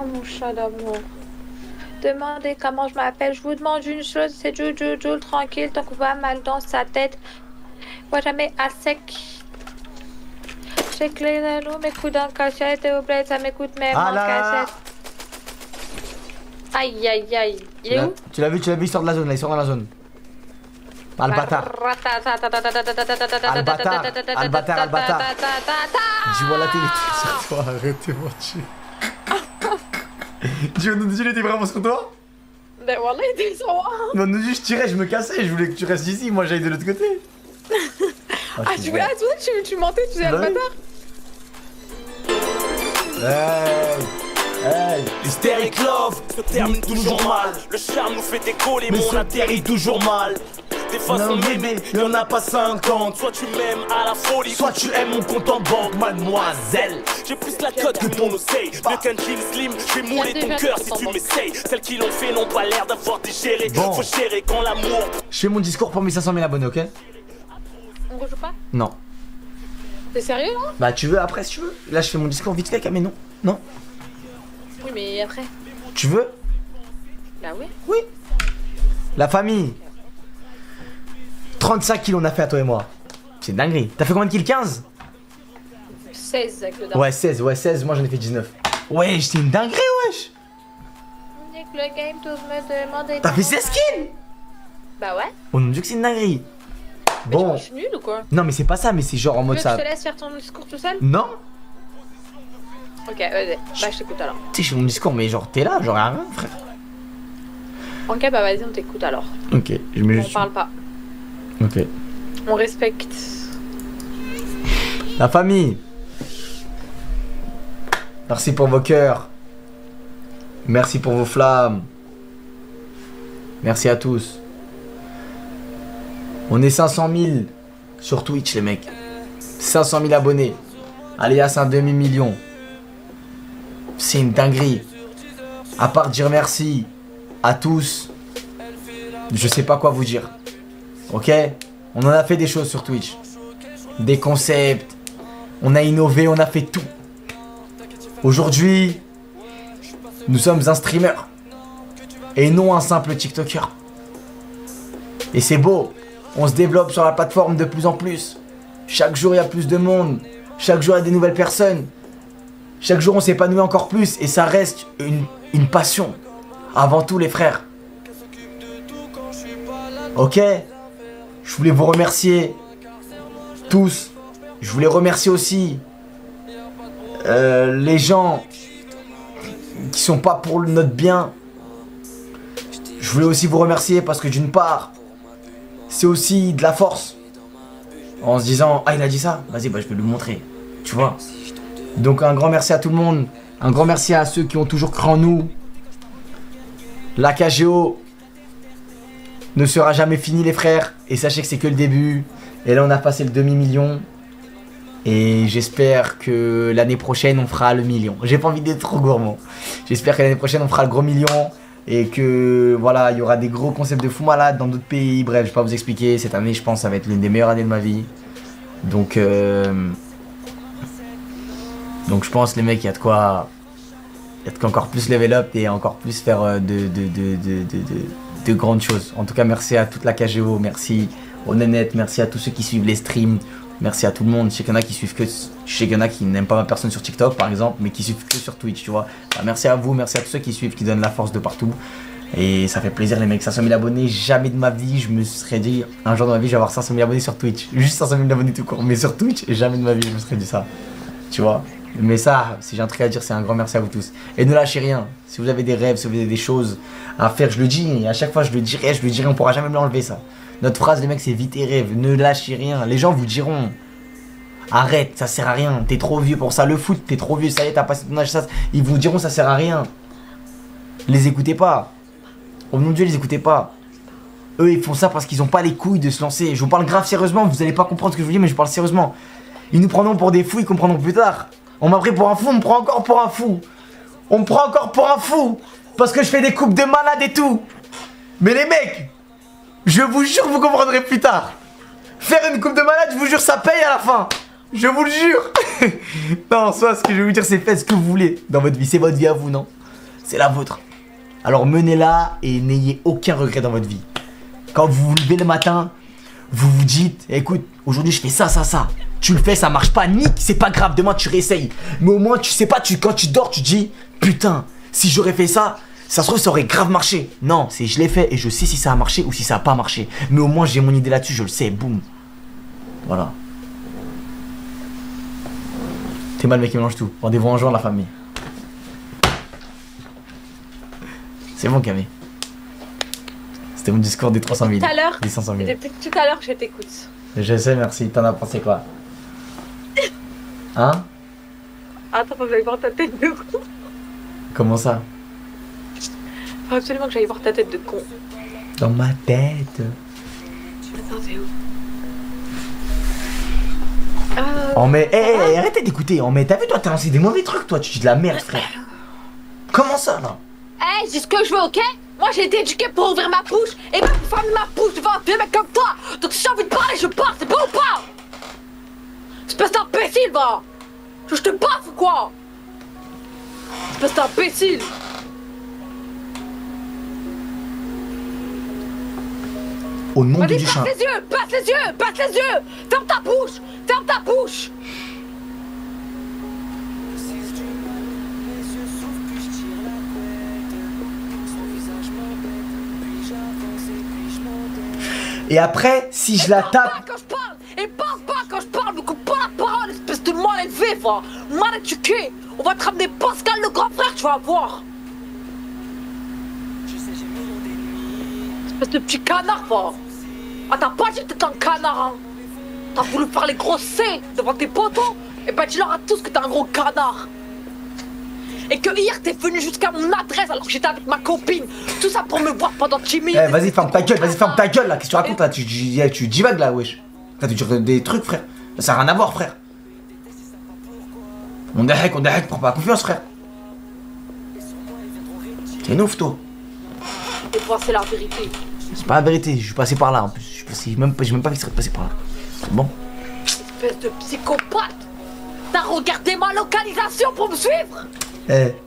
mon chat d'amour. Demandez comment je m'appelle. Je vous demande une chose, c'est Jules, tranquille, tant qu'on va mal dans sa tête. Moi jamais à sec. J'ai clé l'anneau, mes coups dans le cachette et au bled, ça m'écoute même en cassette. Aïe aïe aïe. Il est où? Tu l'as vu, il sort de la zone là, il sort dans la zone. Ah, le bâtard. Ah, le bâtard. Je vois la télé sur toi, arrêtez-moi tu nom de Dieu, il était vraiment sur toi? Ben voilà, il était sur moi. Non, non, je tirais, je me cassais, je voulais que tu restes ici, moi j'aille de l'autre côté. Tu voulais, tu mentais, tu disais le bâtard. Hey, Hystérique love se termine toujours mal. Le charme nous fait décoller, mais on atterrit toujours mal. Des façons bébé, y'en a pas 50. Soit tu m'aimes à la folie, soit tu aimes mon compte en banque, mademoiselle. J'ai plus la cote que ton oseille. Mieux qu'un jean slim, je vais mouler ton cœur si tu m'essayes. Celles qui l'ont fait n'ont pas l'air d'avoir digéré. Faut gérer quand l'amour. Je fais mon discours pour mes 500 000 abonnés, ok? On rejoue pas? Non. T'es sérieux là? Bah tu veux après si tu veux. Là je fais mon discours vite fait, mais non. Non. Oui mais après. Tu veux? Bah oui. Oui. La famille. 35 kilos on a fait à toi et moi. C'est une dinguerie. T'as fait combien de kills? 15? 16 avec le dard. Ouais 16, moi j'en ai fait 19. Ouais, c'est une dinguerie wesh. On dit que le game tous me demandent. T'as fait 16 kills? Bah ouais. On nous dit que c'est une dinguerie. Mais Bon. je suis nul ou quoi? Non mais c'est pas ça, mais c'est genre en mode ça. Je te laisse faire ton discours tout seul? Non. Ok, vas-y. Bah je t'écoute alors. Tu sais, je fais mon discours, mais genre t'es là, genre rien, frère. Ok, bah vas-y, on t'écoute alors. Ok, je mets juste. On parle pas. Ok. On respecte. La famille. Merci pour vos cœurs. Merci pour vos flammes. Merci à tous. On est 500 000 sur Twitch, les mecs. 500 000 abonnés. Alias un demi-million. C'est une dinguerie. À part dire merci à tous, je sais pas quoi vous dire. Ok? On en a fait des choses sur Twitch. Des concepts. On a innové, on a fait tout. Aujourd'hui, nous sommes un streamer. Et non un simple TikToker. Et c'est beau. On se développe sur la plateforme de plus en plus. Chaque jour, il y a plus de monde. Chaque jour, il y a des nouvelles personnes. Chaque jour, on s'épanouit encore plus. Et ça reste une passion. Avant tout, les frères. Ok? Je voulais vous remercier. Tous. Je voulais remercier aussi les gens qui sont pas pour notre bien. Je voulais aussi vous remercier parce que d'une part, c'est aussi de la force. En se disant, ah il a dit ça, vas-y bah je vais lui montrer. Tu vois. Donc un grand merci à tout le monde. Un grand merci à ceux qui ont toujours cru en nous. La KGO ne sera jamais finie les frères. Et sachez que c'est que le début. Et là on a passé le demi-million. Et j'espère que l'année prochaine on fera le million. J'ai pas envie d'être trop gourmand. J'espère que l'année prochaine on fera le gros million. Et que voilà, il y aura des gros concepts de fou malade dans d'autres pays. Bref, je vais pas vous expliquer. Cette année, je pense, ça va être l'une des meilleures années de ma vie. Donc je pense, les mecs, il y a de quoi encore plus level up et encore plus faire de grandes choses. En tout cas, merci à toute la KGO. Merci aux nénettes. Merci à tous ceux qui suivent les streams. Merci à tout le monde. Je sais qu'il y en a qui suivent que. Je sais qu'il y en a qui n'aiment pas ma personne sur TikTok par exemple, mais qui suivent que sur Twitch, tu vois. Bah, merci à vous, merci à tous ceux qui suivent, qui donnent la force de partout. Et ça fait plaisir les mecs. 500 000 abonnés, jamais de ma vie je me serais dit un jour de ma vie je vais avoir 500 000 abonnés sur Twitch. Juste 500 000 abonnés tout court, mais sur Twitch, jamais de ma vie je me serais dit ça. Tu vois. Mais ça, si j'ai un truc à dire, c'est un grand merci à vous tous. Et ne lâchez rien. Si vous avez des rêves, si vous avez des choses à faire, je le dis. Et à chaque fois je le dirai, on pourra jamais me l'enlever ça. Notre phrase les mecs c'est vite tes rêves, ne lâchez rien. Les gens vous diront arrête, ça sert à rien, t'es trop vieux pour ça. Le foot, t'es trop vieux, ça y est, t'as passé ton âge, ça. Ils vous diront ça sert à rien. Les écoutez pas. Au nom de Dieu, les écoutez pas. Eux, ils font ça parce qu'ils ont pas les couilles de se lancer. Je vous parle grave sérieusement, vous allez pas comprendre ce que je vous dis, mais je parle sérieusement. Ils nous prendront pour des fous, ils comprendront plus tard. On m'a pris pour un fou, on me prend encore pour un fou. On me prend encore pour un fou. Parce que je fais des coupes de malade et tout. Mais les mecs, je vous jure, vous comprendrez plus tard. Faire une coupe de malade, je vous jure, ça paye à la fin. Je vous le jure. Non, soit ce que je vais vous dire, c'est faites ce que vous voulez dans votre vie. C'est votre vie à vous, non? c'est la vôtre. Alors menez-la et n'ayez aucun regret dans votre vie. Quand vous vous levez le matin, vous vous dites, écoute, aujourd'hui je fais ça, ça, ça. Tu le fais, ça marche pas, nique, c'est pas grave, demain tu réessayes. Mais au moins, tu sais pas, quand tu dors, tu te dis, putain, si j'aurais fait ça, ça se trouve, ça aurait grave marché. Non, c'est je l'ai fait et je sais si ça a marché ou si ça a pas marché. Mais au moins, j'ai mon idée là-dessus, je le sais, boum. Voilà. T'es mal, mec, il mélange tout. Rendez-vous en juin, la famille. C'est bon, Camé. C'était mon discours des 300 000. Tout à l'heure. Des 500 000. Depuis tout à l'heure que je t'écoute. Je sais, merci. T'en as pensé quoi? Hein? Attends, faut que j'aille voir ta tête de con. Comment ça? Faut absolument que j'aille voir ta tête de con. Dans ma tête. Attends, c'est où? Oh mais, hé, arrêtez d'écouter. Oh mais, t'as vu, toi, t'as lancé des mauvais trucs, toi. Tu dis de la merde, frère. Comment ça, là? Hey, c'est ce que je veux, ok? Moi, j'ai été éduqué pour ouvrir ma bouche et pas pour fermer ma bouche devant des mecs comme toi. Donc si j'ai envie de parler, je parle, c'est bon ou pas? Espèce d'imbécile, va! Je te baffe ou quoi? Espèce d'imbécile! Au nom de Vas-y, Duchamp. passe les yeux, passe les yeux, passe les yeux! Ferme ta bouche! Ferme ta bouche! Et après, si je la tape. Quand je parle! Et parle pas quand je parle! Me coupe pas la parole, espèce de mal élevé, va! Mal éduqué! On va te ramener Pascal le grand frère, tu vas voir! Espèce de petit canard, va! Ah, t'as pas dit que t'étais un canard, hein! T'as voulu faire les gros C devant tes potos? Et ben dis-leur à tous que t'es un gros canard! Et que hier t'es venu jusqu'à mon adresse alors que j'étais avec ma copine! Tout ça pour me voir pendant 10 minutes! Eh, vas-y, ferme ta gueule, vas-y, ferme ta gueule là. Qu'est-ce que tu racontes là? Tu divagues là, wesh. T'as tu dis des trucs, frère. Ça n'a rien à voir, frère. On dahek, prends pas confiance, frère. T'es une ouf, toi. Et toi, c'est la vérité. C'est pas la vérité, je suis passé par là en plus. J'ai même pas exprès de passer par là. C'est bon. Espèce de psychopathe! T'as regardé ma localisation pour me suivre?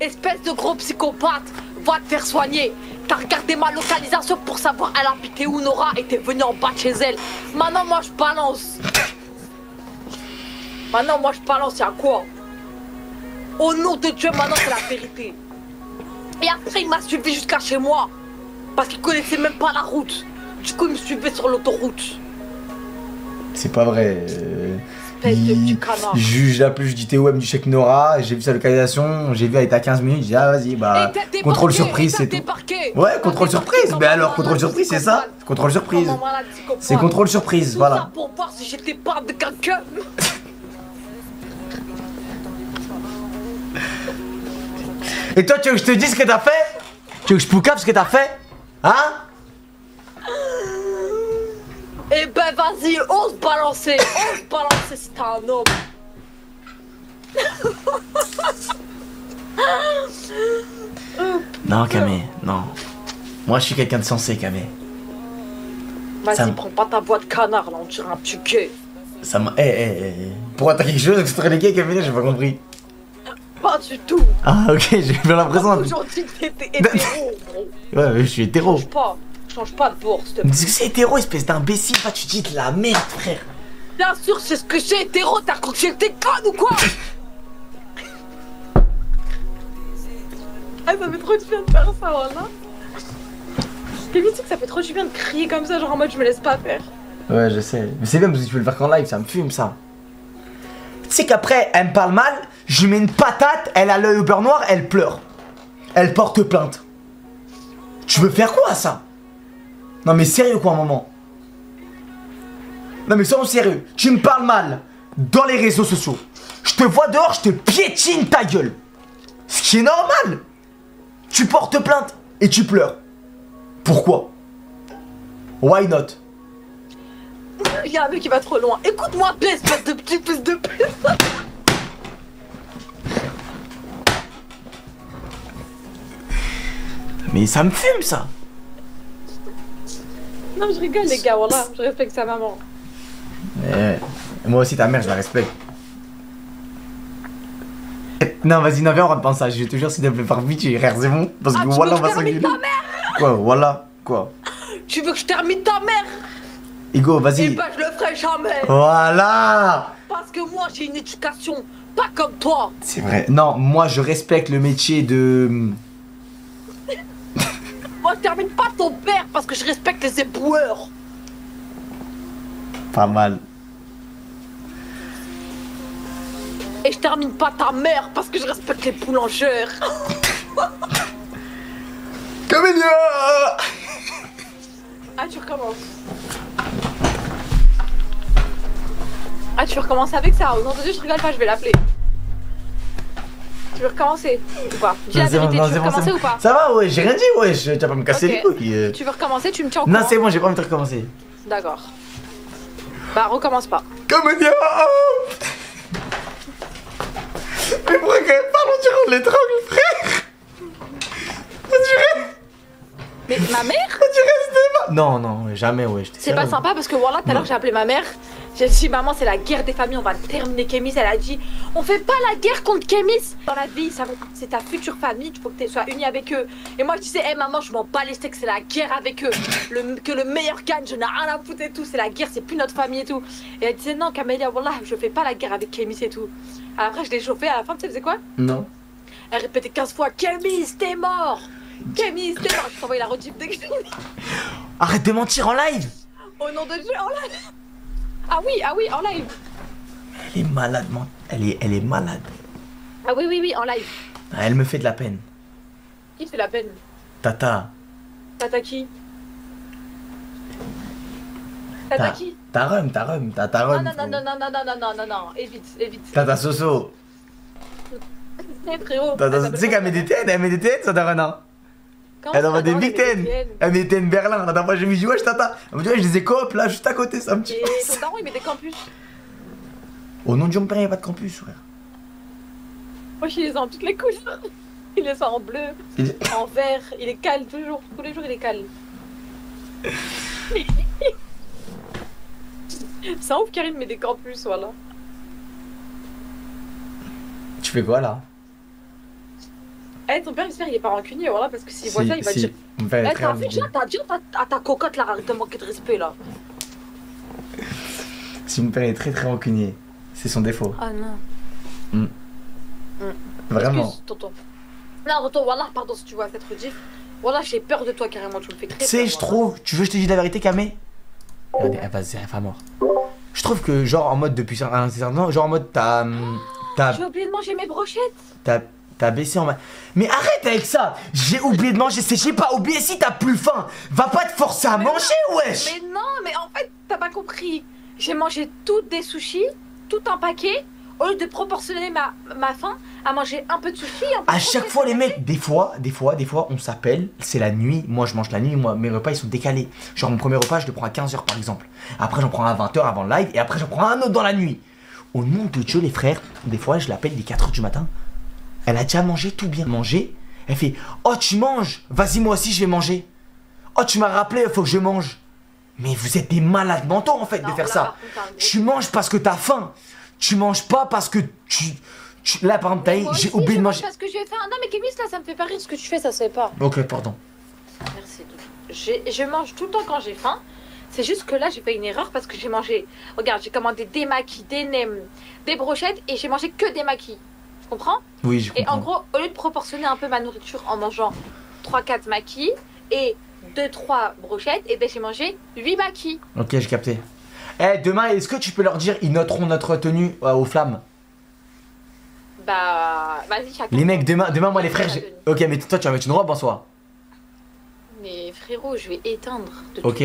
Espèce de gros psychopathe, va te faire soigner. T'as regardé ma localisation pour savoir elle habitait où Nora et t'es venu en bas de chez elle. Maintenant moi je balance. Maintenant moi je balance, y'a quoi? Au nom de Dieu, maintenant c'est la vérité. Et après il m'a suivi jusqu'à chez moi. Parce qu'il connaissait même pas la route. Du coup il me suivait sur l'autoroute. C'est pas vrai. Espèce de petit canard. Je l'appelle, je dis Théo, elle me dit check Nora, j'ai vu sa localisation, j'ai vu elle était à 15 minutes, je dis ah vas-y, bah contrôle surprise c'est tout. Ouais, contrôle surprise, mais alors contrôle surprise c'est ça? Contrôle surprise. C'est contrôle surprise, voilà. Ça pour voir si j'étais pas de quelqu'un. Et toi tu veux que je te dise ce que t'as fait? Tu veux que je poucave ce que t'as fait? Hein? Eh ben vas-y, ose balancer si t'es un homme. Non Camé, non. Moi je suis quelqu'un de sensé Camé. Vas-y, prends pas ta voix de canard là, on dirait un petit gay. Ça m'a... Pourquoi t'as quelque chose extrait les gays Camé? J'ai pas compris. Pas du tout. Ah ok, j'ai bien l'impression. Aujourd'hui t'étais hétéro, gros. Ouais, je suis hétéro. Change pas de bord, s'il te Mais plaît. c'est hétéro, espèce d'imbécile, va tu dis de la merde, frère. Bien sûr, c'est ce que j'ai hétéro, t'as cru que j'étais conne ou quoi? Ah, ça fait trop du bien de faire ça, voilà. T'es vite que ça fait trop du bien de crier comme ça, genre en mode je me laisse pas faire. Ouais, je sais. Mais c'est bien parce que tu peux le faire qu'en live, ça me fume ça. Tu sais qu'après, elle me parle mal, je lui mets une patate, elle a l'œil au beurre noir, elle pleure. Elle porte plainte. Tu veux faire quoi ça? Non mais sérieux quoi un moment? Non mais soyons sérieux, tu me parles mal dans les réseaux sociaux. Je te vois dehors, je te piétine ta gueule. Ce qui est normal. Tu portes plainte et tu pleures. Pourquoi? Why not? Il y a un mec qui va trop loin. Écoute-moi, espèce de petit fils de pute. Mais ça me fume ça. Non, je rigole, les gars, voilà, je respecte sa maman. Moi aussi, ta mère, je la respecte. Non, vas-y, non, viens, on rentre pas en ça. Je te jure, s'il te plaît, par pitié, frère, c'est bon. Parce que voilà, on va s'engueuler. Quoi, voilà, quoi. Tu veux que je termine ta mère? Hugo, vas-y. Eh ben, je le ferai jamais. Voilà. Parce que moi, j'ai une éducation pas comme toi. C'est vrai. Non, moi, je respecte le métier de... Moi, je termine pas ton père parce que je respecte les éboueurs. Pas mal. Et je termine pas ta mère parce que je respecte les boulangères. Camélia. Ah, tu recommences. Ah, tu veux recommencer avec ça? Au nom de Dieu, je rigole pas, je vais l'appeler. Tu veux recommencer ou pas? Dis la vérité, tu veux recommencer ou pas? Ça va, ouais, j'ai rien dit, ouais, tu vas pas me casser les couilles. Tu veux recommencer, tu me tiens au courant? Non, c'est bon, j'ai pas envie de recommencer. D'accord. Bah, recommence pas. Camélia. Mais pourquoi quand même pas, on dirait on l'étrangle, frère. On dirait... Mais ma mère? On dirait Stéphane. Non, non, jamais, ouais. C'est pas sympa parce que voilà, tout à l'heure j'ai appelé ma mère. J'ai dit maman, c'est la guerre des familles, on va terminer Kémis. Elle a dit on fait pas la guerre contre Kémis. Dans la vie, c'est ta future famille, il faut que tu sois unie avec eux. Et moi je disais hé maman, je m'en bats les steaks, c'est la guerre avec eux. Que le meilleur gagne, je n'ai rien à foutre et tout, c'est la guerre, c'est plus notre famille et tout. Et elle disait non Camélia, wallah, je fais pas la guerre avec Kémis et tout. Alors après je l'ai chauffé, à la fin tu sais faisait quoi? Non. Elle répétait 15 fois Kémis, t'es mort. Kémis, t'es mort. Je t'envoie la rediff dès que je finis. Arrête de mentir en live. Au nom de Dieu, en live. Ah oui, en live. Elle est malade, elle est malade. Ah oui, en live. Elle me fait de la peine. Qui fait la peine? Tata. Tata qui? Tata qui? Ta rhum. Non, évite. Tata Soso. Frérot. Tu sais qu'elle met des têtes, ça t'a rien. Elle envoie des big ten. Elle met des ten Berlin. La dernière fois, j'ai mis, wesh, tata. Elle me dit, ouais, je les ai coop là, juste à côté, ça me tue. Et ton daron, il met des campus. Au nom de Dieu, mon père, il n'y a pas de campus, frère. Wesh, il les a en toutes les couches. Il les a en bleu, en vert. Il est calme toujours. Tous les jours, il est calme. C'est un ouf, Karim met des campus, voilà. Tu fais quoi là? Eh, ton père, j'espère, il est pas rancunier, voilà, parce que s'il voit ça, il va dire. Mon père est très t'as dit à ta cocotte là, arrête de manquer de respect là. Si mon père est très rancunier, c'est son défaut. Ah non. Vraiment. Excuse, tonton. Non, tonton, voilà, pardon si tu vois cette rediff. Voilà, j'ai peur de toi carrément, tu me fais très peur. Tu sais, je trouve. Tu veux que je te dise la vérité, Kamé? Regardez, elle va se dire, elle va mort. Je trouve que, genre, en mode depuis un certain temps, genre en mode t'as. J'ai oublié de manger mes brochettes. T'as baissé en main. Mais arrête avec ça! J'ai oublié de manger, j'ai pas oublié si t'as plus faim! Va pas te forcer à manger, wesh! Mais non, mais en fait, t'as pas compris. J'ai mangé toutes des sushis, tout un paquet, au lieu de proportionner ma faim à manger un peu de sushi. À chaque fois, les mecs, des fois, on s'appelle, c'est la nuit. Moi, je mange la nuit, moi, mes repas ils sont décalés. Genre, mon premier repas, je le prends à 15h par exemple. Après, j'en prends à 20h avant le live, et après, j'en prends un autre dans la nuit. Au nom de Dieu, les frères, des fois, je l'appelle dès 4h du matin. Elle a déjà mangé, tout bien mangé. Elle fait oh, tu manges? Vas-y, moi aussi, je vais manger. Oh, tu m'as rappelé, il faut que je mange. Mais vous êtes des malades mentaux en fait de faire ça. Tu manges parce que t'as faim. Tu manges pas parce que tu... Là, par exemple, j'ai oublié de manger. Parce que j'ai faim. Non, mais Kémis, là, ça me fait pas rire ce que tu fais, ça se fait pas. Ok, pardon. Merci. Je mange tout le temps quand j'ai faim. C'est juste que là, j'ai fait une erreur parce que j'ai mangé. Regarde, j'ai commandé des maquis, des nems, des brochettes et j'ai mangé que des maquis. Tu comprends? Oui, je comprends. Et en gros, au lieu de proportionner un peu ma nourriture en mangeant 3-4 maquis et 2-3 brochettes, et ben j'ai mangé 8 maquis. Ok, j'ai capté. Eh, demain, est-ce que tu peux leur dire ils noteront notre tenue aux flammes? Bah, vas-y, chacun. Les mecs, demain moi les frères, ok, mais toi tu vas mettre une robe en soi. Mais frérot, je vais éteindre de ok,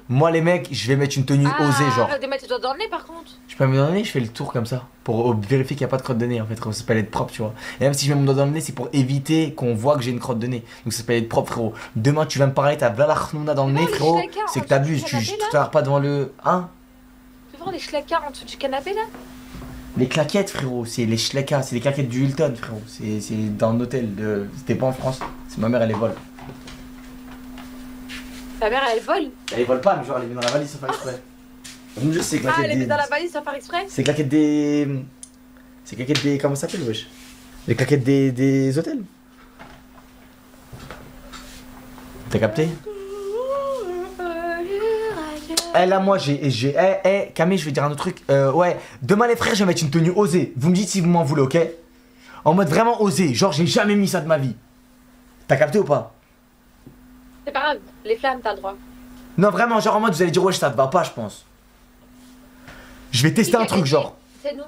moi les mecs, je vais mettre une tenue osée, genre. De mettre tes doigts dans le nez par contre. Je peux mettre dans le nez, je fais le tour comme ça. Pour vérifier qu'il n'y a pas de crotte de nez en fait, ça s'appelle être propre, tu vois. Et même si je mets mon doigt dans le nez, c'est pour éviter qu'on voit que j'ai une crotte de nez. Donc ça s'appelle être propre, frérot. Demain tu vas me parler, t'as Vlalarnouna dans le nez, frérot. C'est que t'abuses, tu t'arrêtes pas devant le. Hein? Tu veux voir les schleckas en dessous du canapé là? Les claquettes, frérot, c'est les schleckas, c'est les claquettes du Hilton, frérot. C'est dans un hôtel, c'était pas en France. C'est ma mère, elle les vole. Ta mère, elle vole? Elle les vole pas, mais genre elle les met dans la valise sans faire exprès. Juste c'est elle les met dans la valise sans faire exprès? C'est claquettes des. C'est claquettes des. Comment ça s'appelle, wesh? Les claquettes des hôtels. T'as capté? Eh là moi Camille, je vais dire un autre truc. Ouais, demain les frères je vais mettre une tenue osée. Vous me dites si vous m'en voulez, ok? En mode vraiment osé, genre j'ai jamais mis ça de ma vie. T'as capté ou pas? C'est pas grave, les flammes t'as le droit. Non vraiment, genre en mode vous allez dire ouais ça te va pas je pense. Je vais tester un truc genre. C'est nous.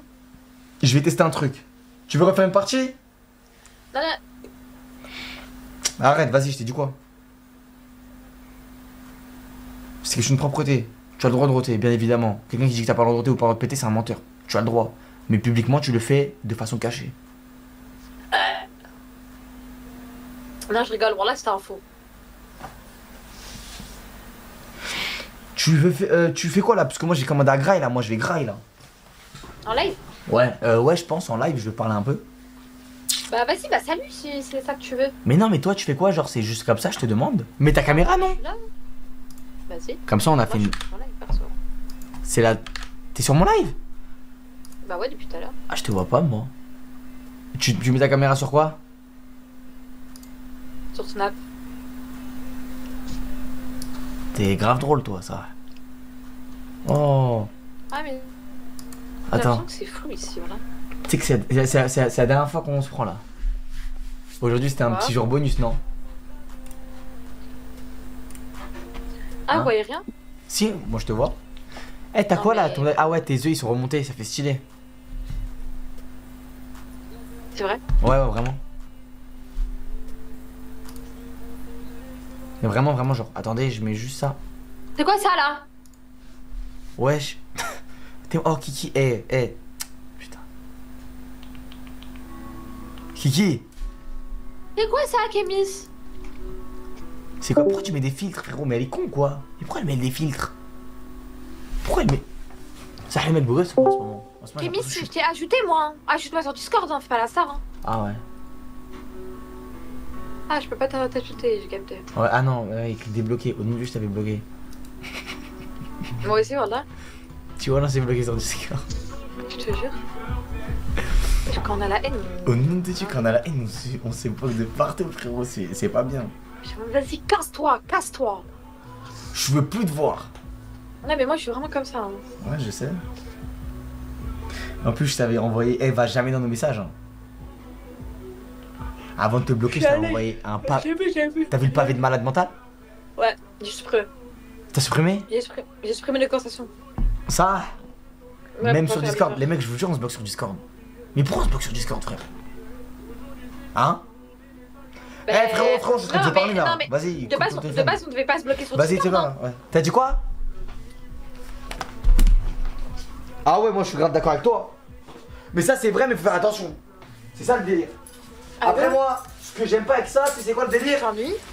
Je vais tester un truc. Tu veux refaire une partie? Non, non. Arrête, vas-y, je t'ai dit quoi? C'est question de propreté. Tu as le droit de roter, bien évidemment. Quelqu'un qui dit que t'as pas le droit de roter ou pas le droit de péter, c'est un menteur. Tu as le droit. Mais publiquement, tu le fais de façon cachée. Non, je rigole, voilà, c'était un faux. Tu fais quoi là? Parce que moi j'ai commandé à Grail là, moi je vais Grail là. En live? Ouais, ouais, je pense en live, je vais parler un peu. Bah vas-y, bah salut si c'est ça que tu veux. Mais non, mais toi tu fais quoi? Genre c'est juste comme ça, je te demande. Mais ta caméra non? Là. Vas-y. Comme ça on a fait une. C'est la. T'es sur mon live? Bah ouais, depuis tout à l'heure. Ah, je te vois pas moi. Tu mets ta caméra sur quoi? Sur Snap. T'es grave drôle toi, ça. Oh. Ah mais... Attends. Que c'est flou ici, voilà. Tu sais que c'est la dernière fois qu'on se prend là. Aujourd'hui c'était un petit jour bonus, non? Ah, vous voyez rien? Si, moi je te vois. Eh, t'as quoi là? Ah ouais, tes yeux ils sont remontés, ça fait stylé. C'est vrai? Ouais, vraiment. Mais vraiment, genre, attendez, je mets juste ça. C'est quoi ça là? Wesh. Oh, Kiki, Putain. Kiki. C'est quoi ça, Kémis? C'est quoi? Pourquoi tu mets des filtres, frérot? Mais elle est con, quoi. Mais pourquoi elle met des filtres? Pourquoi elle met... Ça elle met le beau gosse, quoi, en ce moment. Kémis, je t'ai ajouté, moi. Ajoute-moi sur Discord, hein, fais pas la star. Hein. Ah ouais. Ah, je peux pas t'ajouter, j'ai capté. Ouais, ah non, ouais, débloqué. Au nom je t'avais bloqué. Moi aussi, voilà. Tu vois, là, c'est bloqué sur Discord. Je te jure. Quand on a la haine. Au nom de Dieu, quand on a la haine, on se bloque de partout, frérot. C'est pas bien. Vas-y, casse-toi, casse-toi. Je veux plus te voir. Non, mais moi, je suis vraiment comme ça. Hein. Ouais, je sais. En plus, je t'avais envoyé. Eh, va jamais dans nos messages. Hein. Avant de te bloquer, je t'avais envoyé un pavé. T'as vu le pavé de malade mental? Ouais, j'ai supprimé. T'as supprimé? J'ai supprimé les conversations. Ça? Ouais, même sur Discord, les mecs, je vous jure, on se bloque sur Discord. Mais pourquoi on se bloque sur Discord, frère? Hein? Eh frérot, je suis en train de parler là. Vas-y. De base, on devait pas se bloquer sur Discord. Vas-y, tu vas. Ouais. T'as dit quoi? Ah ouais, moi je suis grave d'accord avec toi. Mais ça, c'est vrai, mais faut faire attention. C'est ça le délire. Ah après, moi, ce que j'aime pas avec ça, c'est quoi le délire?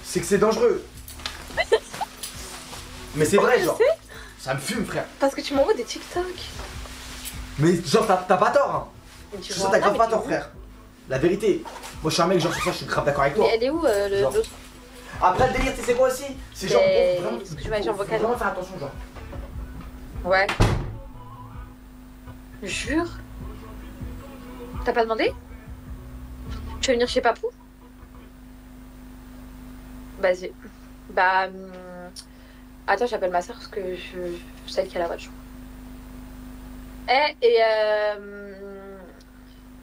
C'est que c'est dangereux. Mais c'est vrai, genre. Ça me fume, frère. Parce que tu m'envoies des TikTok. Mais genre, t'as pas tort, hein. Sur ça, t'as grave pas tort, frère. La vérité. Moi, je suis un mec, genre, sur ça, je suis grave d'accord avec toi. Mais elle est où, l'autre? Après, le délire, tu sais quoi aussi? C'est genre, vraiment, vraiment faire attention, genre. Ouais. Jure. T'as pas demandé? Tu veux venir chez Papou? Vas-y. Bah... Attends, j'appelle ma soeur parce que je sais qu'elle a la voiture.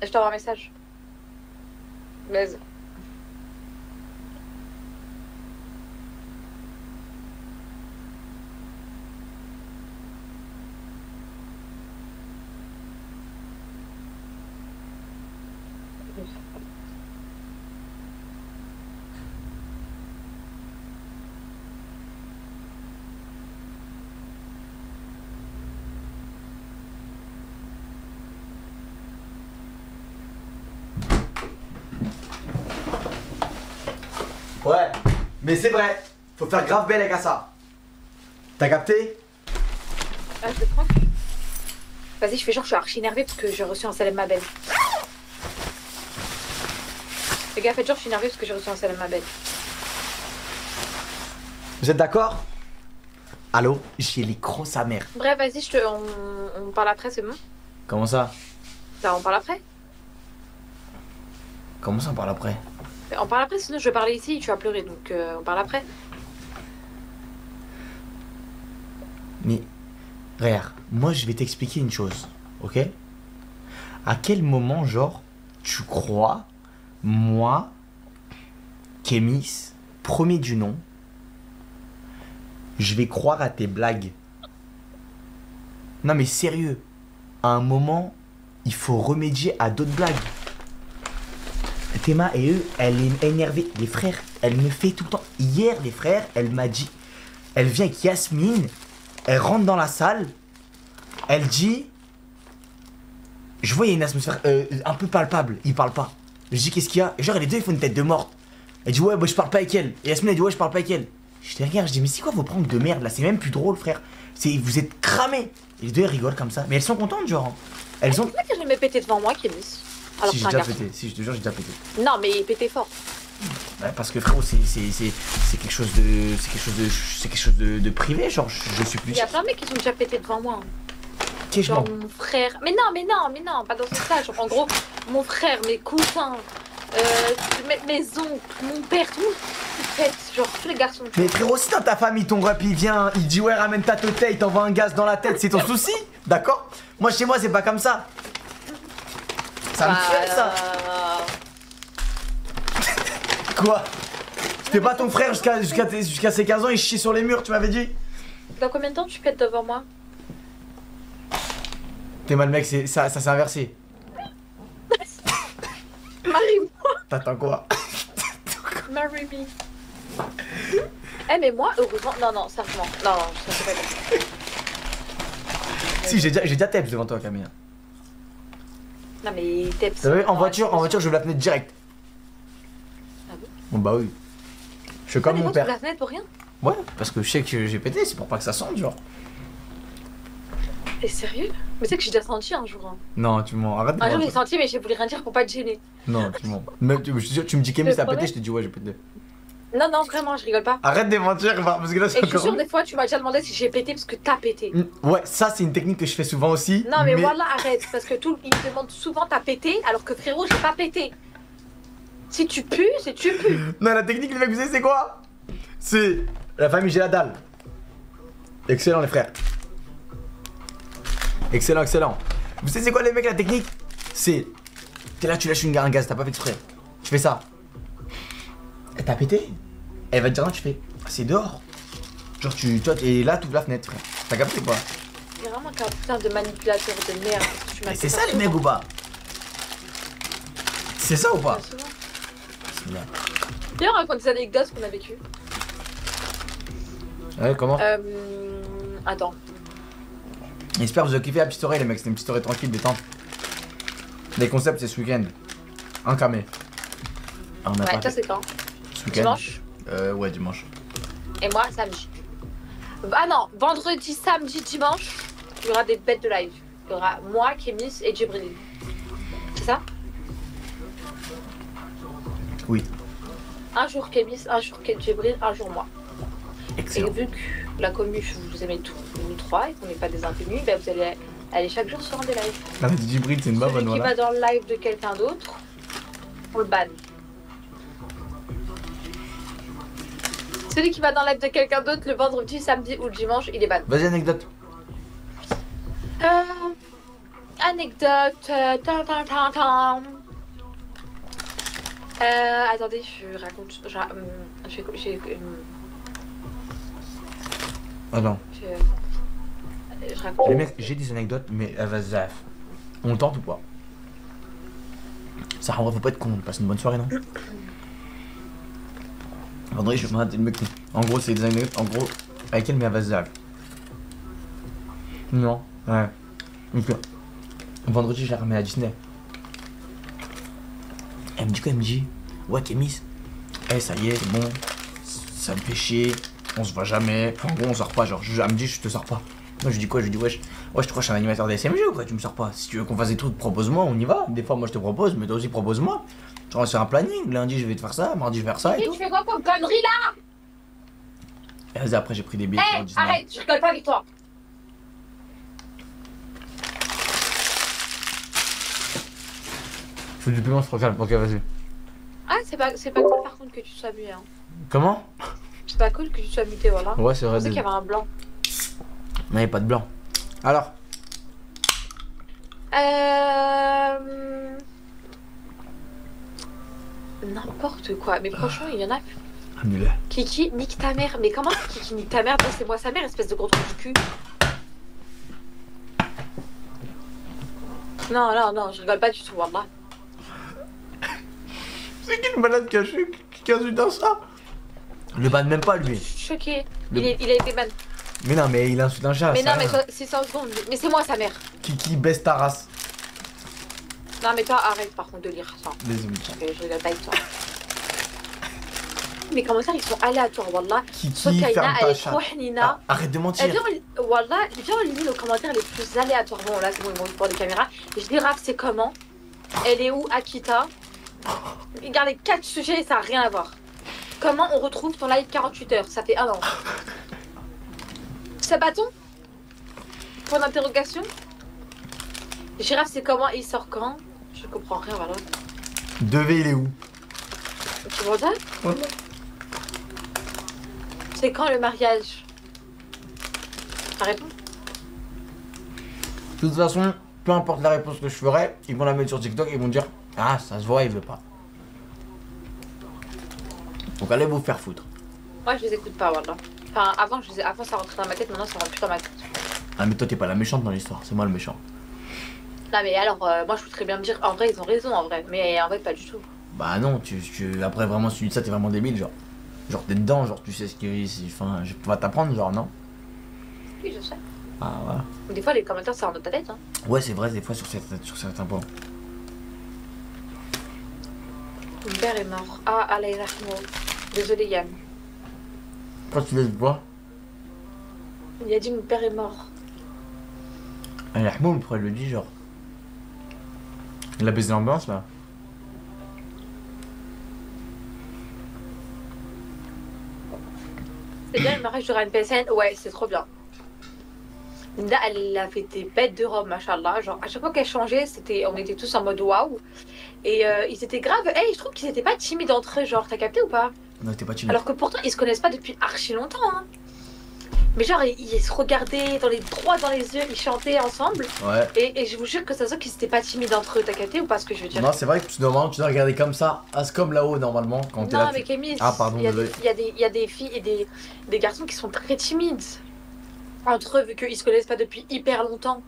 Je t'envoie un message. Vas-y. Ouais, mais c'est vrai, faut faire grave belle avec ça. T'as capté? Ah, je le prends. Vas-y, je fais genre, je suis archi énervée parce que j'ai reçu un salam ma belle. Les gars, faites genre, je suis énervée parce que j'ai reçu un salam ma belle. Vous êtes d'accord? Allô? J'ai les crocs sa mère. Bref, vas-y, on parle après, c'est bon? Comment ça? Bah, on parle après. Comment ça, on parle après? On parle après, sinon je vais parler ici, tu vas pleurer, donc on parle après. Mais, regarde, moi je vais t'expliquer une chose, ok? À quel moment, genre, tu crois, moi, Kémis, premier du nom, je vais croire à tes blagues? Non mais sérieux, à un moment, il faut remédier à d'autres blagues. Théma et eux, elle est énervée. Les frères, elle me fait tout le temps. Hier, les frères, elle m'a dit, elle vient avec Yasmine, elle rentre dans la salle, elle dit, je vois il y a une atmosphère un peu palpable, il parle pas. Je dis qu'est-ce qu'il y a? Et genre les deux ils font une tête de morte. Elle dit ouais bah, je parle pas avec elle. Et Yasmine elle dit ouais je parle pas avec elle. Je les regarde, je dis mais c'est quoi vos pranks de merde là? C'est même plus drôle frère. Vous êtes cramés. Et les deux elles rigolent comme ça. Mais elles sont contentes genre. Elles ont... C'est pas que je l'ai pété devant moi, Kémis. Alors si j'ai déjà pété, si je te jure j'ai déjà pété. Non mais il pétait fort. Ouais, parce que frérot c'est quelque chose de. C'est quelque chose de privé, genre je suis plus. Il y a plein de mecs qui sont déjà pétés devant moi. Genre mon frère. Mais non, pas dans ce sens. Genre en gros, mon frère, mes cousins, mes oncles, mon père, tout le monde pète, genre tous les garçons. Mais frérot, si dans ta famille ton rep il vient, il dit ouais ramène ta totée, il t'envoie un gaz dans la tête, c'est ton souci, d'accord? Moi chez moi c'est pas comme ça. Ça me fait ça. Quoi? C'était pas ton frère jusqu'à ses 15 ans, il chie sur les murs, tu m'avais dit? Dans combien de temps tu pètes devant moi? T'es mal mec, ça s'est inversé. Marie-moi. T'attends quoi? Marry me. Eh mais moi, heureusement, non, sérieusement, non, ça se fait pas. Si, j'ai déjà Teps devant toi Camille. Non mais Teps. En voiture, je la fenêtre direct. Ah bon? Bon bah oui. Je suis comme mon père. Tu la fenêtre pour rien? Ouais, parce que je sais que j'ai pété, c'est pour pas que ça sente genre. T'es sérieux? Mais c'est que j'ai déjà senti un jour. Hein. Non, tu mens. Arrête de Un jour j'ai senti, mais j'ai voulu rien dire pour pas te gêner. Non, tu mens. Même, tu me dis Kémis t'as pété, je te dis ouais, j'ai pété. Non, vraiment, je rigole pas. Arrête de mentir, parce que là c'est encore... Et je suis sûre, des fois, tu m'as déjà demandé si j'ai pété parce que t'as pété. Ouais, ça c'est une technique que je fais souvent aussi. Non, mais voilà, arrête. Parce que ils me demandent souvent t'as pété, alors que frérot, j'ai pas pété. Si tu pues, c'est tu pues. Non, la technique, les mecs, vous savez, c'est quoi? C'est la famille, j'ai la dalle. Excellent, les frères. Excellent, excellent. Vous savez c'est quoi les mecs la technique? C'est t'es là tu lâches un gaz, t'as pas fait exprès. Tu fais ça. Et t'as pété. Elle va te dire non tu fais ah, c'est dehors. Genre toi t'es là t'ouvres la fenêtre frère. T'as capté quoi? C'est vraiment qu'un putain de manipulateur de merde. Mais c'est ça les mecs ou pas? C'est ça ou pas? Viens on raconte des anecdotes qu'on a vécues. Ouais comment? Attends. J'espère que vous avez kiffé la petite oreille les mecs, c'était une petite oreille tranquille, détente. Les concepts c'est ce week-end. Encamé. Ah, ouais, toi c'est quand? Ce week-end. Dimanche? Ouais dimanche. Et moi samedi. Ah non, vendredi, samedi, dimanche, il y aura des bêtes de live. Il y aura moi, Kémis et Djibril. C'est ça? Oui. Un jour Kémis, un jour Djibril, un jour moi. Excellent. Et vu que la commu, vous aimez tous nous trois et qu'on n'est pas des inconnus, ben vous allez aller chaque jour sur un des lives. La petite Djibril, c'est une bavonne, voilà. Celui qui va dans le live de quelqu'un d'autre, on le banne. Celui qui va dans le live de quelqu'un d'autre le vendredi, samedi ou le dimanche, il est ban. Vas-y, anecdote. Anecdote. Attendez, je raconte. Attends. Je raconte. Les mecs, j'ai des anecdotes, mais vas-y, on tente ou pas? Ça, en vrai, faut pas être con, on passe une bonne soirée, non? Vendredi, je vais me mec. En gros, c'est des anecdotes, en gros, avec elle, mais vas-y. Non, ouais. Donc, vendredi, je la remets à Disney. Elle me dit quoi? Elle me dit, ouais, Kémis, ça y est, c'est bon, ça me fait chier, on se voit jamais. Enfin, en gros, on sort pas, genre, elle me dit, je te sors pas. Moi, je dis quoi? Je dis, wesh, je te crois, je suis un animateur des SMG ou quoi? Tu me sors pas. Si tu veux qu'on fasse des trucs, propose-moi, on y va. Des fois, moi, je te propose, mais toi aussi, propose-moi. On va se faire un planning. Lundi, je vais te faire ça, mardi, je vais faire ça. Et tout. Tu fais quoi comme connerie là? Et vas-y, après, j'ai pris des billets. Arrête, je rigole pas avec toi. Faut du piment, je crois. Ok, vas-y. Ah, c'est pas cool par contre que tu sois muet. Hein. Comment? C'est pas cool que tu sois muté, voilà. Ouais, c'est vrai. Je pensais qu'il y avait un blanc. Non, il n'y a pas de blanc. Alors? N'importe quoi. Mais franchement, il y en a. Annulé. Kiki, nique ta mère. Mais comment Kiki nique ta mère? C'est moi sa mère, espèce de gros trou du cul. Non, non, non, je rigole pas du tout, wallah. C'est qui le malade qui insulte ça? Le banne même pas, lui. Je suis choquée. Il a été ban. Mais non, mais il insulte un chat. Mais non, mais c'est 100 secondes. Mais c'est moi sa mère. Kiki baisse ta race. Non, mais toi, arrête par contre de lire ça. Désolé. Je rigole pas avec toi. Mes commentaires ils sont aléatoires, wallah. Kiki, ferme ta chatte. Ah, arrête de mentir. Wallah, viens on lit nos commentaires les plus aléatoires. Bon, là, c'est bon, ils vont pour des caméras. Je dis, Raph, c'est comment? Elle est où, Akita? Regarde les 4 sujets, ça n'a rien à voir. Comment on retrouve ton live 48 heures? Ça fait 1 an. C'est bâton? Point d'interrogation? Girafe, c'est comment? Il sort quand? Je comprends rien, voilà. Devez, il est où? Tu vois ça? C'est quand le mariage? Ça répond? De toute façon, peu importe la réponse que je ferai, ils vont la mettre sur TikTok et ils vont dire ah, ça se voit, il veut pas. Donc allez vous faire foutre. Moi je les écoute pas, voilà. Enfin, avant ça rentrait dans ma tête, maintenant ça rentre plus dans ma tête. Ah, mais toi t'es pas la méchante dans l'histoire, c'est moi le méchant. Non, mais alors, moi je voudrais bien me dire, en vrai, ils ont raison, en vrai. Mais en vrai, pas du tout. Bah non, après vraiment, si tu dis ça, t'es vraiment débile, genre. Genre t'es dedans, genre tu sais ce qui. Enfin, je vais t'apprendre, genre, non? Oui, je sais. Ah, voilà. Des fois, les commentaires, ça rentre dans ta tête, hein. Ouais, c'est vrai, des fois, sur certains points. Mon père est mort. Ah, Allah yarhamou. Désolé, Yann. Quand tu laisses voir. Il a dit mon père est mort. Allah yarhamou, pourquoi il le dit, genre? Il a baisé l'ambiance, là. C'est bien le mariage de Ryan PSN? Ouais, c'est trop bien. Linda, elle a fait des bêtes de robe, machallah. Genre, à chaque fois qu'elle changeait, on était tous en mode waouh. Et ils étaient grave. Hey, je trouve qu'ils étaient pas timides entre eux, genre, t'as capté ou pas? Non, t'es pas timide. Alors que pourtant, ils se connaissent pas depuis archi longtemps, hein. Mais genre, ils se regardaient droit dans les yeux, ils chantaient ensemble. Ouais. Et je vous jure que ça se voit qu'ils étaient pas timides entre eux, t'as capté ou pas ce que je veux dire? Non, c'est vrai que normalement, tu dois regarder comme ça, comme là-haut, normalement, quand t'es là. Non, mais Kémis, ah, pardon, il y a des filles et des garçons qui sont très timides. Entre eux, vu qu'ils se connaissent pas depuis hyper longtemps.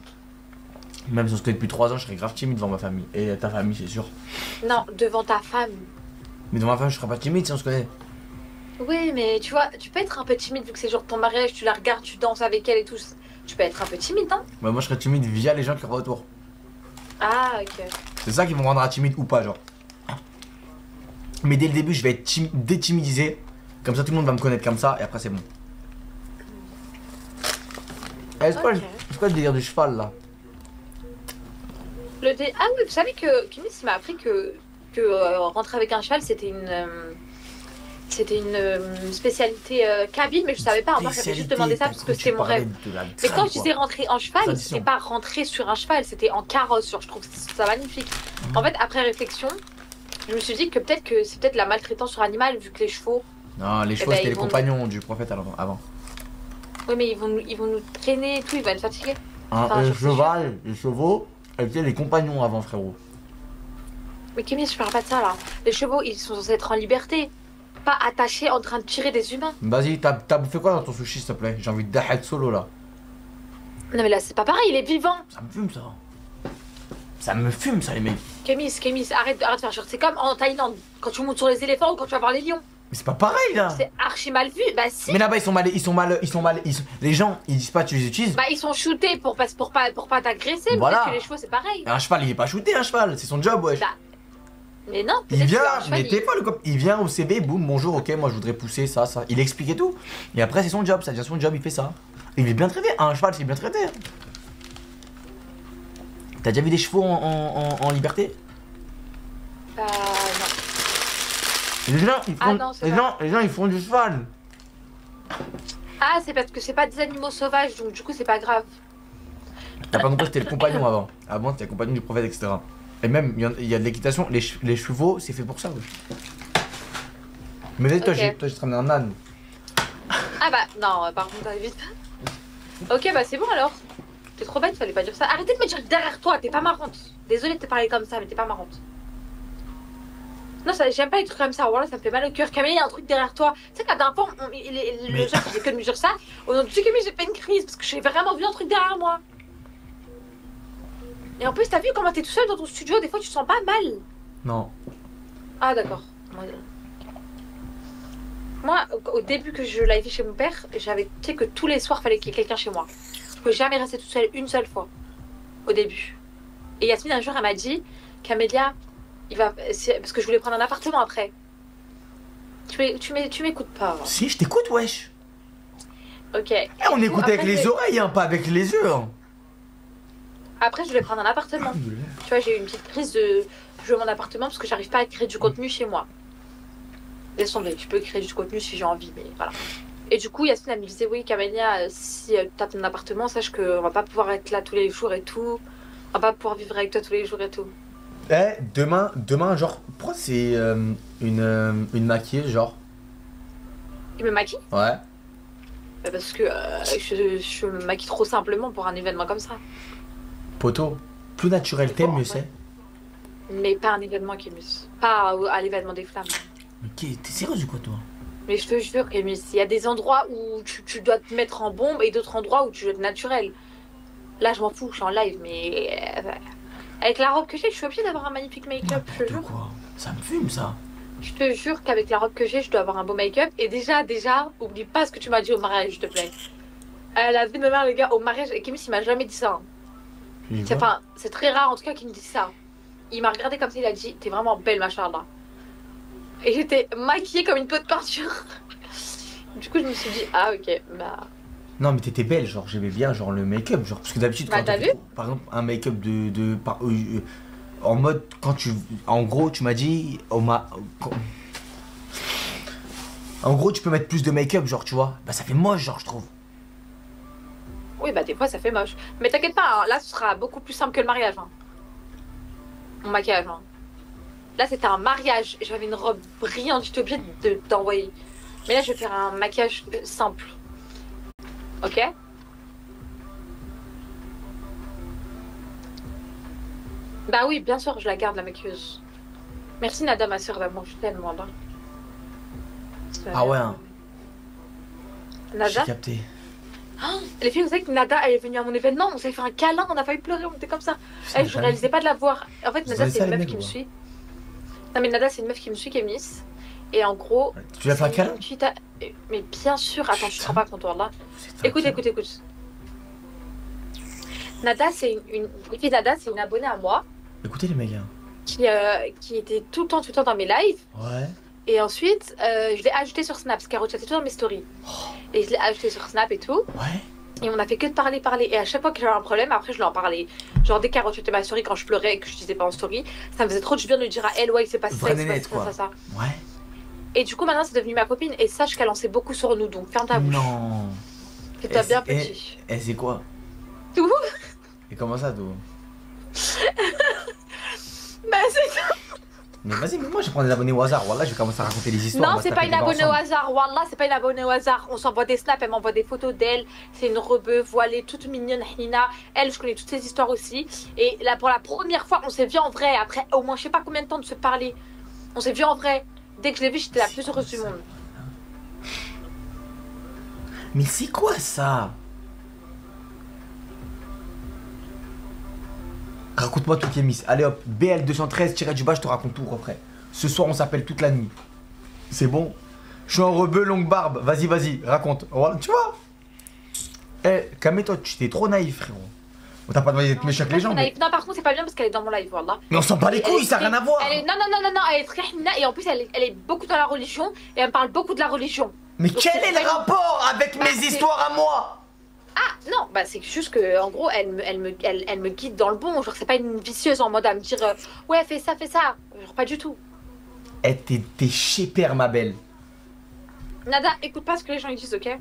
Même si on se connaît depuis 3 ans, je serais grave timide devant ma famille. Et ta famille, c'est sûr. Non, devant ta femme. Mais devant ma femme, je serais pas timide si on se connaît. Oui, mais tu vois, tu peux être un peu timide vu que c'est genre ton mariage, tu la regardes, tu danses avec elle et tout. Tu peux être un peu timide, hein? Bah, moi, je serais timide via les gens qui sont autour. Ah, ok. C'est ça qui me rendra timide ou pas, genre. Mais dès le début, je vais être détimidisé. Comme ça, tout le monde va me connaître comme ça, et après, c'est bon. C'est quoi le délire du cheval, là? Ah oui, vous savez que Kémis m'a appris que rentrer avec un cheval, c'était une spécialité kabyle, mais je savais pas. Moi, j'avais juste demandé ça parce que c'était mon rêve. Mais quand je disais rentrer en cheval, c'était pas rentrer sur un cheval, c'était en carrosse. Genre, je trouve ça magnifique. En fait, après réflexion, je me suis dit que c'est peut-être la maltraitance sur animal, vu que les chevaux. Non, les chevaux, c'était les compagnons du prophète avant. Oui, mais ils vont nous traîner et tout, ils vont être fatigués. Les chevaux, étaient les compagnons avant, frérot. Mais Kémis, je parle pas de ça là. Les chevaux, ils sont censés être en liberté. Pas attachés en train de tirer des humains. Vas-y, t'as bouffé quoi dans ton sushi, s'il te plaît? J'ai envie de dahet solo là. Non, mais là, c'est pas pareil, il est vivant. Ça me fume ça. Ça me fume ça, les mecs. Kémis, arrête de faire genre. C'est comme en Thaïlande, quand tu montes sur les éléphants ou quand tu vas voir les lions. Mais c'est pas pareil là. C'est archi mal vu, bah si. Mais là-bas les gens ils disent pas tu les utilises. Bah ils sont shootés pour pas t'agresser. Voilà. Que les chevaux c'est pareil. Un cheval il est pas shooté, un cheval, c'est son job, wesh. Bah, mais non. Il vient, mais t'es pas le cop. Il vient au CB, boum, bonjour, ok, moi je voudrais pousser ça. Il explique et tout. Et après c'est son job, ça devient son job, il fait ça. Il est bien traité, un cheval c'est bien traité. T'as déjà vu des chevaux en liberté? Non. Les gens ils font du cheval. Ah, c'est parce que c'est pas des animaux sauvages, donc du coup c'est pas grave. T'as pas compris, c'était le compagnon avant. Avant c'était le compagnon du prophète, etc. Et même, il y a de l'équitation, les chevaux, c'est fait pour ça. Ouais. Mais vas-y, toi, j'ai te ramené un âne. Ah bah, non, par contre, vite. Ok, bah c'est bon alors. T'es trop bête, fallait pas dire ça. Arrêtez de me dire derrière toi, t'es pas marrante. Désolée de te parler comme ça, mais t'es pas marrante. Non, j'aime pas les trucs comme ça. Voilà, ça me fait mal au cœur. Camille, il y a un truc derrière toi. Tu sais qu'à d'un point, le genre, j'ai que de me dire ça. Au nom de Dieu, Camille, j'ai fait une crise parce que j'ai vraiment vu un truc derrière moi. Et en plus, t'as vu comment t'es tout seul dans ton studio, des fois tu te sens pas mal. Non. Ah, d'accord. Moi, au début que je live chez mon père, j'avais, tu sais, que tous les soirs, fallait qu'il y ait quelqu'un chez moi. Je pouvais jamais rester toute seule une seule fois. Au début. Et Yasmine, un jour, elle m'a dit, Camélia, parce que je voulais prendre un appartement après. Tu m'écoutes pas. Hein. Si, je t'écoute, wesh. Ok. On écoute avec les oreilles, hein, pas avec les yeux. Hein. Après, je voulais prendre un appartement. Tu vois, j'ai eu une petite crise de... Je veux mon appartement parce que j'arrive pas à créer du contenu chez moi. Laisse tomber, je peux créer du contenu si j'ai envie, mais voilà. Et du coup, Yasmine, elle me disait, oui, Camélia, si t'as ton appartement, sache qu'on va pas pouvoir être là tous les jours et tout. On va pas pouvoir vivre avec toi tous les jours et tout. Eh, demain, genre, pourquoi c'est une maquilleuse, genre? Il me maquille? Ouais. Parce que je me maquille trop simplement pour un événement comme ça. Poto, plus naturel t'es, mieux c'est. Mais pas un événement qui pas à l'événement des flammes. Mais t'es sérieuse ou quoi, toi? Mais je te jure, Kémis, il y a des endroits où tu dois te mettre en bombe et d'autres endroits où tu dois être naturel. Là, je m'en fous, je suis en live, mais... avec la robe que j'ai, je suis obligée d'avoir un magnifique make-up, je te jure. Quoi? Ça me fume, ça. Je te jure qu'avec la robe que j'ai, je dois avoir un beau make-up. Et déjà, oublie pas ce que tu m'as dit au mariage, s'il te plaît. La vie de ma mère, les gars, au mariage, et Kémis, il m'a jamais dit ça. Enfin, c'est très rare, en tout cas, qu'il me dise ça. Il m'a regardé comme ça, il a dit, t'es vraiment belle, machin, là. Et j'étais maquillée comme une peau de peinture. Du coup, je me suis dit, ah, ok, bah... Non, mais t'étais belle, genre, j'aimais bien, genre, le make-up, genre, parce que d'habitude, bah, t'as vu par exemple, un make-up en mode, quand tu... En gros, tu m'as dit, en gros, tu peux mettre plus de make-up, genre, tu vois. Bah, ça fait moche, genre, je trouve. Oui, bah, des fois, ça fait moche. Mais t'inquiète pas, hein, là, ce sera beaucoup plus simple que le mariage, hein. Mon maquillage, hein. Là, c'était un mariage. J'avais une robe brillante, j'étais obligée d'envoyer. Mais là, je vais faire un maquillage simple. Ok? Bah oui, bien sûr, je la garde, la maquilleuse. Merci, Nada, ma soeur d'amour, je t'aime, moi. Ah ouais, hein. Nada? J'ai capté. Oh, les filles, vous savez que Nada, elle est venue à mon événement, on s'est fait un câlin, on a failli pleurer, on était comme ça. Je réalisais pas de la voir. En fait, Nada, c'est une meuf qui me suit. Non, mais Nada, c'est une meuf qui me suit, qui est Miss. Et en gros... Tu l'as fait un câlin? Mais bien sûr, attends, je te rends pas compte, là. Écoute. Nada, c'est Nada, c'est une abonnée à moi. Écoutez les mecs, hein. Qui était tout le temps dans mes lives. Ouais. Et ensuite, je l'ai ajoutée sur Snap, parce qu'elle rechattait tout dans mes stories. Oh. Et je l'ai ajoutée sur Snap et tout. Ouais. Et on a fait que de parler. Et à chaque fois que j'avais un problème, après je lui en parlais. Genre dès qu'elle rechatait ma story quand je pleurais et que je disais pas en story, ça me faisait trop du bien de lui dire à elle, ouais, il s'est passé ça, il s'est passé ça. Ouais. Et du coup, maintenant, c'est devenu ma copine. Et sache qu'elle en sait beaucoup sur nous, donc ferme ta bouche. Non. Fais-toi bien petit. Elle sait quoi? Tout. Et comment ça, tout? Bah, c'est ça. Mais vas-y, mais moi je prends des abonnés au hasard. Wallah, je vais commencer à raconter des histoires. Non, c'est pas une abonnée au hasard. Wallah, c'est pas une abonnée au hasard. On s'envoie des snaps, elle m'envoie des photos d'elle. C'est une rebeu voilée, toute mignonne, Hina. Elle, je connais toutes ses histoires aussi. Et là, pour la première fois, on s'est vu en vrai. Après au moins, je sais pas combien de temps de se parler. On s'est vu en vrai. Dès que je l'ai vue, j'étais la plus heureuse du monde. Mais c'est quoi ça? Raconte-moi tout, Kémis. Allez hop, BL213, du bas, je te raconte tout après. Ce soir, on s'appelle toute la nuit. C'est bon? Je suis en rebeu, longue barbe. Vas-y, raconte. Voilà, tu vois? Eh, calme-toi, tu t'es trop naïf, frérot. On t'a pas demandé d'être méchant avec les gens. Mais... Non, par contre, c'est pas bien parce qu'elle est dans mon live, voilà. Mais on s'en bat les couilles, ça n'a rien à voir. Non, elle est très hina et en plus, elle est beaucoup dans la religion et elle me parle beaucoup de la religion. Mais donc, quel est le rapport avec mes histoires à moi? Ah non, bah c'est juste que en gros elle me guide dans le bon, genre c'est pas une vicieuse en mode à me dire ouais fais ça, genre pas du tout. Eh t'es chez père ma belle. Nada, écoute pas ce que les gens ils disent, ok?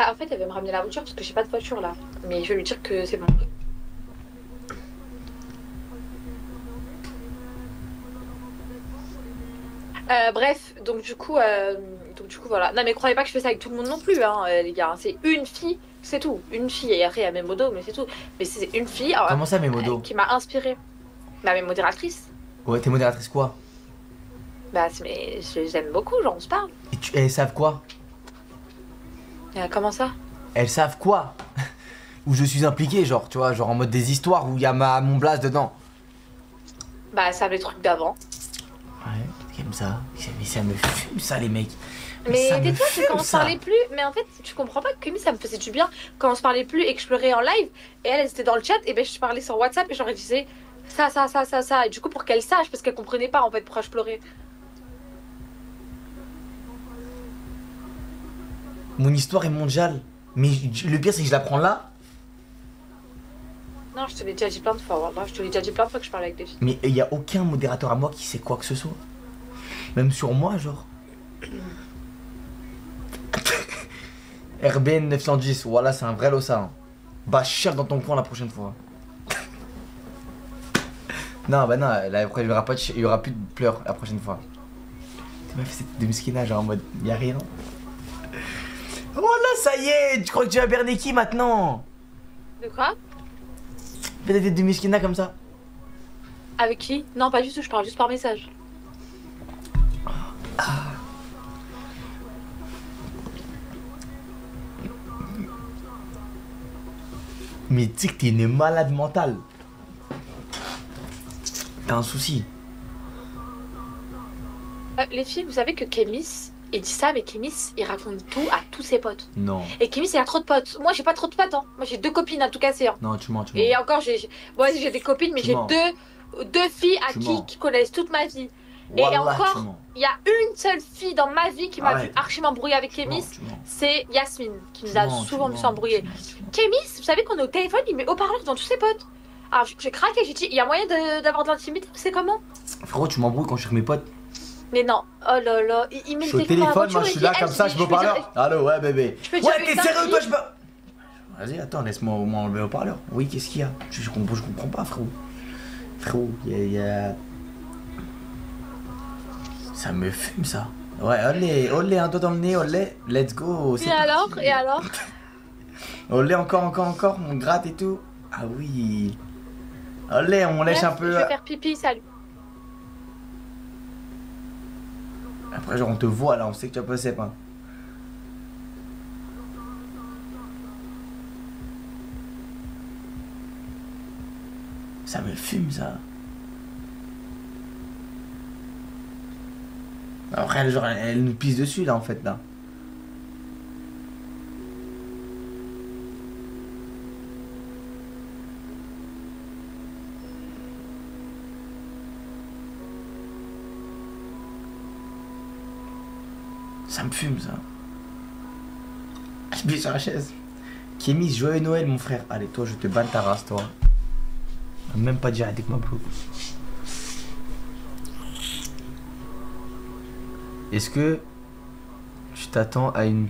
Ah, en fait, elle veut me ramener la voiture parce que j'ai pas de voiture là. Mais je vais lui dire que c'est bon. Bref, donc du coup, voilà. Non mais croyez pas que je fais ça avec tout le monde non plus, hein, les gars. C'est une fille, c'est tout. Une fille, et après il y a mes modos, mais c'est tout. Mais c'est une fille. Alors, comment ça, mes modos qui m'a inspirée. Bah, mes modératrices. Ouais, t'es modératrice quoi? Bah, mais je les aime beaucoup, genre on se parle. Et elles savent quoi? Comment ça? Elles savent quoi? Où je suis impliqué, genre, tu vois, genre en mode des histoires où il y a mon blase dedans. Bah, elles savent les trucs d'avant. Ouais, comme ça. Mais ça me fume ça, les mecs. Mais tais-toi, c'est quand on se parlait plus. Mais en fait, tu comprends pas que Kémy, ça me faisait du bien quand on se parlait plus et que je pleurais en live. Et elle était dans le chat, et ben je parlais sur WhatsApp et j'aurais disais ça. Et du coup, pour qu'elle sache, parce qu'elle comprenait pas en fait pourquoi je pleurais. Mon histoire est mondiale. Mais le pire, c'est que je la prends là. Non, je te l'ai déjà dit plein de fois. Voilà. Je te l'ai déjà dit plein de fois que je parlais avec des filles. Mais il y a aucun modérateur à moi qui sait quoi que ce soit. Même sur moi, genre. RBN 910, voilà, c'est un vrai losa. Hein. Bah, cher dans ton coin la prochaine fois. Non, bah non, là, après, il y aura plus de pleurs la prochaine fois. Tu m'as fait cette de miskina, genre en mode, y'a rien. Voilà, ça y est, tu crois que tu vas berner qui maintenant? De quoi? Fais des têtes de miskina comme ça. Avec qui? Non, pas du tout, je parle juste par message. Mais tu sais que t'es une malade mentale. T'as un souci. Les filles, vous savez que Kémy, il dit ça, mais Kémy, il raconte tout à tous ses potes. Non. Et Kémy, il a trop de potes. Moi, j'ai pas trop de potes, hein. Moi, j'ai 2 copines à tout casser. Hein. Non, tu mens. Et encore, moi aussi, j'ai des copines, mais j'ai deux filles qui connaissent toute ma vie. Wallah, et encore, il y a une seule fille dans ma vie qui m'a vu archi m'embrouiller avec Kémy, c'est Yasmine, qui nous a souvent vu s'embrouiller. Kémy, vous savez qu'on est au téléphone, il met haut-parleur dans tous ses potes. Alors j'ai craqué, j'ai dit, il y a moyen d'avoir de l'intimité, c'est comment? Frérot, tu m'embrouilles quand je suis avec mes potes. Mais non, oh là là, il met le téléphone, moi je suis là comme ça, je me parle. Allô, ouais bébé. Ouais, t'es sérieux toi, je peux. Vas-y, attends, laisse-moi au moins enlever le haut-parleur. Oui, qu'est-ce qu'il y a? Je comprends pas, frérot. Frérot, il y a... Ça me fume ça. Ouais, olé, un doigt dans le nez, olé, let's go. Et alors? Olé, encore, on gratte et tout. Ah oui. Olé, on lèche un peu. Je vais faire pipi, salut. Après, genre, on te voit là, on sait que tu as pas cep, hein. Ça me fume ça. Après, genre, elle nous pisse dessus là en fait là. Ça me fume ça. Je suis sur la chaise. Kémy, joyeux Noël mon frère. Allez toi je te banne ta race toi. Même pas dire avec ma bro. Est-ce que je t'attends à une...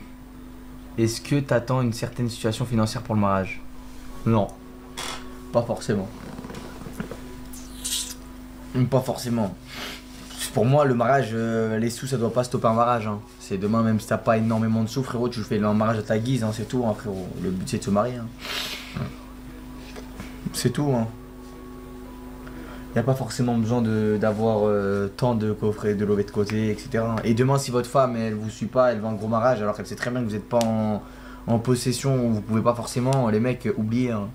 Est-ce que t'attends une certaine situation financière pour le mariage? Non. Pas forcément. Pas forcément. Pour moi, le mariage, les sous, ça doit pas stopper un mariage. Hein. C'est demain, même si t'as pas énormément de sous, frérot, tu fais un mariage à ta guise, hein, c'est tout, hein, frérot. Le but, c'est de se marier. Hein. C'est tout, hein. Il n'y a pas forcément besoin d'avoir tant de coffrets de levée de côté, etc. Et demain, si votre femme, elle vous suit pas, elle veut un gros mariage, alors qu'elle sait très bien que vous n'êtes pas en possession, vous pouvez pas forcément, les mecs, oublier. Hein.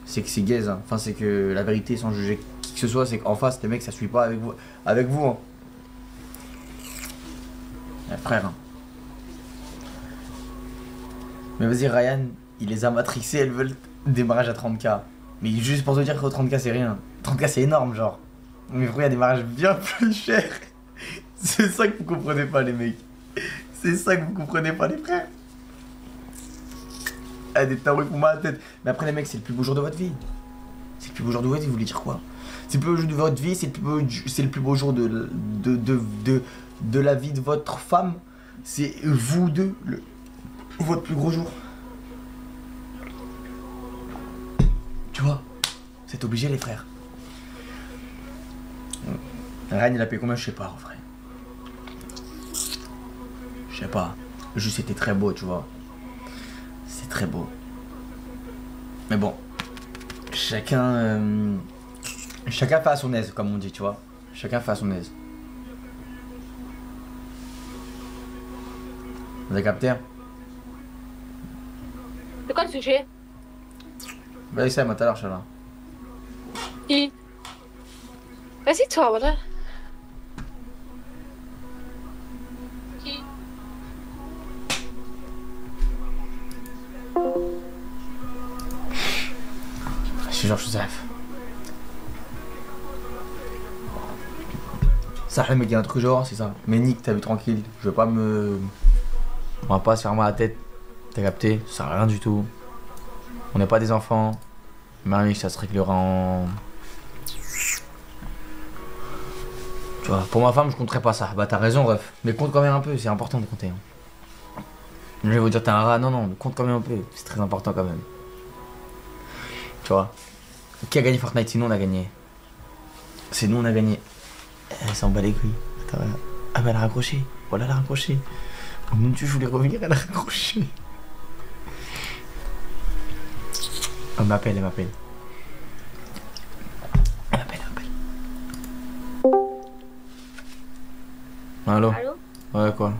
C'est que c'est gaze. Hein. Enfin, c'est que la vérité, sans juger qui que ce soit, c'est qu'en face, les mecs, ça suit pas avec vous. Hein. Frère. Hein. Mais vas-y, Ryan, il les a matrixés, elles veulent des mariages à 30K. Mais juste pour te dire que 30K, c'est rien. 30K c'est énorme genre. Mais frère, il y a des mariages bien plus chers. C'est ça que vous comprenez pas les mecs. C'est ça que vous comprenez pas les frères. Ah, des tarés pour ma tête. Mais après les mecs, c'est le plus beau jour de votre vie. C'est le plus beau jour de votre vie, vous voulez dire quoi? C'est le plus beau jour de votre vie, c'est le plus beau jour de la vie de votre femme. C'est vous deux, votre plus gros jour. Tu vois, c'est obligé les frères. Ryan il a payé combien, je sais pas en vrai. Je sais pas. Juste c'était très beau, tu vois. C'est très beau. Mais bon. Chacun fait à son aise, comme on dit, tu vois. Chacun fait à son aise. Vous avez capté? C'est quoi le sujet? Bah essaye moi tout à l'heure, Chala. Qui? Vas-y toi, voilà. Qui? Je suis Georges Joseph. Ça, le mec, il y a un truc genre, c'est ça. Mais Nick, t'as vu tranquille. Je veux pas me. On va pas se faire mal à la tête. T'as capté? Ça sert à rien du tout. On n'est pas des enfants. Marie, ça se réglera en. Tu vois, pour ma femme, je compterais pas ça. Bah, t'as raison, ref. Mais compte quand même un peu, c'est important de compter. Hein. Je vais vous dire, t'es un rat. Non, non, compte quand même un peu. C'est très important quand même. Tu vois. Qui a gagné Fortnite? Sinon, on a gagné. C'est nous, on a gagné. Elle s'en bat les couilles. Ah, mais elle a raccroché. Voilà, elle a raccroché. Oh mon dieu, je voulais revenir, elle a raccroché. Elle m'appelle, elle m'appelle. Elle m'appelle, elle m'appelle. Allô? Allô? Ouais, quoi?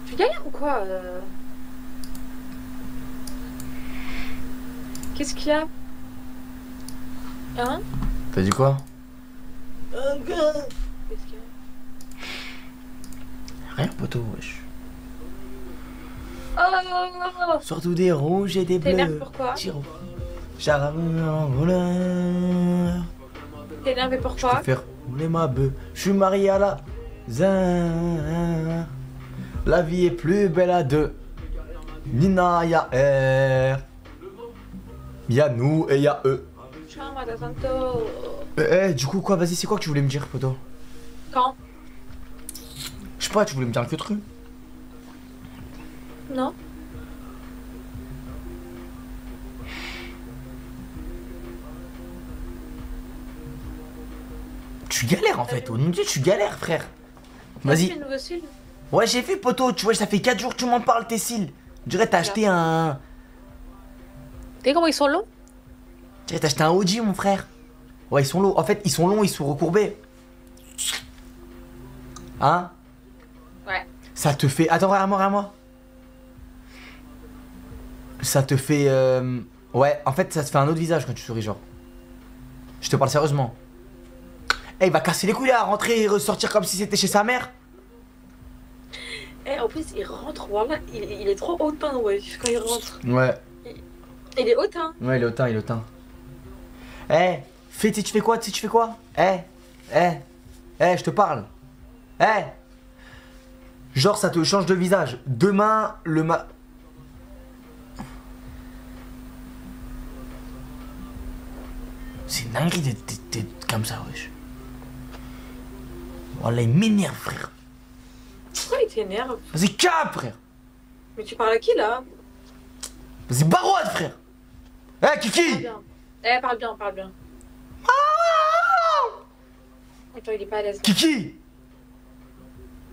Tu galères ou quoi Qu'est-ce qu'il y a? Hein? T'as dit quoi? Qu'est-ce qu'il y a? Rien, poteau, wesh. Oh! Surtout des rouges et des bleus. T'énerves pourquoi? Charme en voleur. T'es énervé Je pourquoi? préfère rouler ma bœuf. Je suis marié à la zin. La vie est plus belle à deux. Nina, y'a R. Y'a nous et y'a eux. Ciao, Madasanto. Du coup, quoi, vas-y, c'est quoi que tu voulais me dire, poto? Quand? Je sais pas, tu voulais me dire que truc? Non? Tu galères en fait, au nom de Dieu, tu galères, frère. Vas-y. Vas-y. Le nouveau cils? Ouais, j'ai vu, poto, tu vois, ça fait 4 jours que tu m'en parles, tes cils. Je dirais, t'as acheté un. Tu sais comment ils sont longs? Je dirais, t'as acheté un OG, mon frère. Ouais, ils sont longs. En fait, ils sont longs, ils sont recourbés. Hein? Ouais. Ça te fait. Attends, regarde moi. Ça te fait. Ouais, en fait, ça te fait un autre visage quand tu souris, genre. Je te parle sérieusement. Eh, il va casser les couilles là, rentrer et ressortir comme si c'était chez sa mère. Eh, en plus, il rentre, voilà, il est trop hautain, ouais, quand il rentre. Ouais. Il est hautain. Ouais, il est hautain, il est hautain. Eh, tu fais quoi? Tu sais, tu fais quoi? Je te parle. Genre, ça te change de visage. Demain, C'est une dinguerie d'être comme ça, wesh. Voilà, il m'énerve, frère. Pourquoi il t'énerve? Vas-y, cap, frère. Mais tu parles à qui, là? Vas-y, barouade, frère. Kiki. Bien. Parle bien, parle bien. Attends, il est pas à l'aise. Kiki.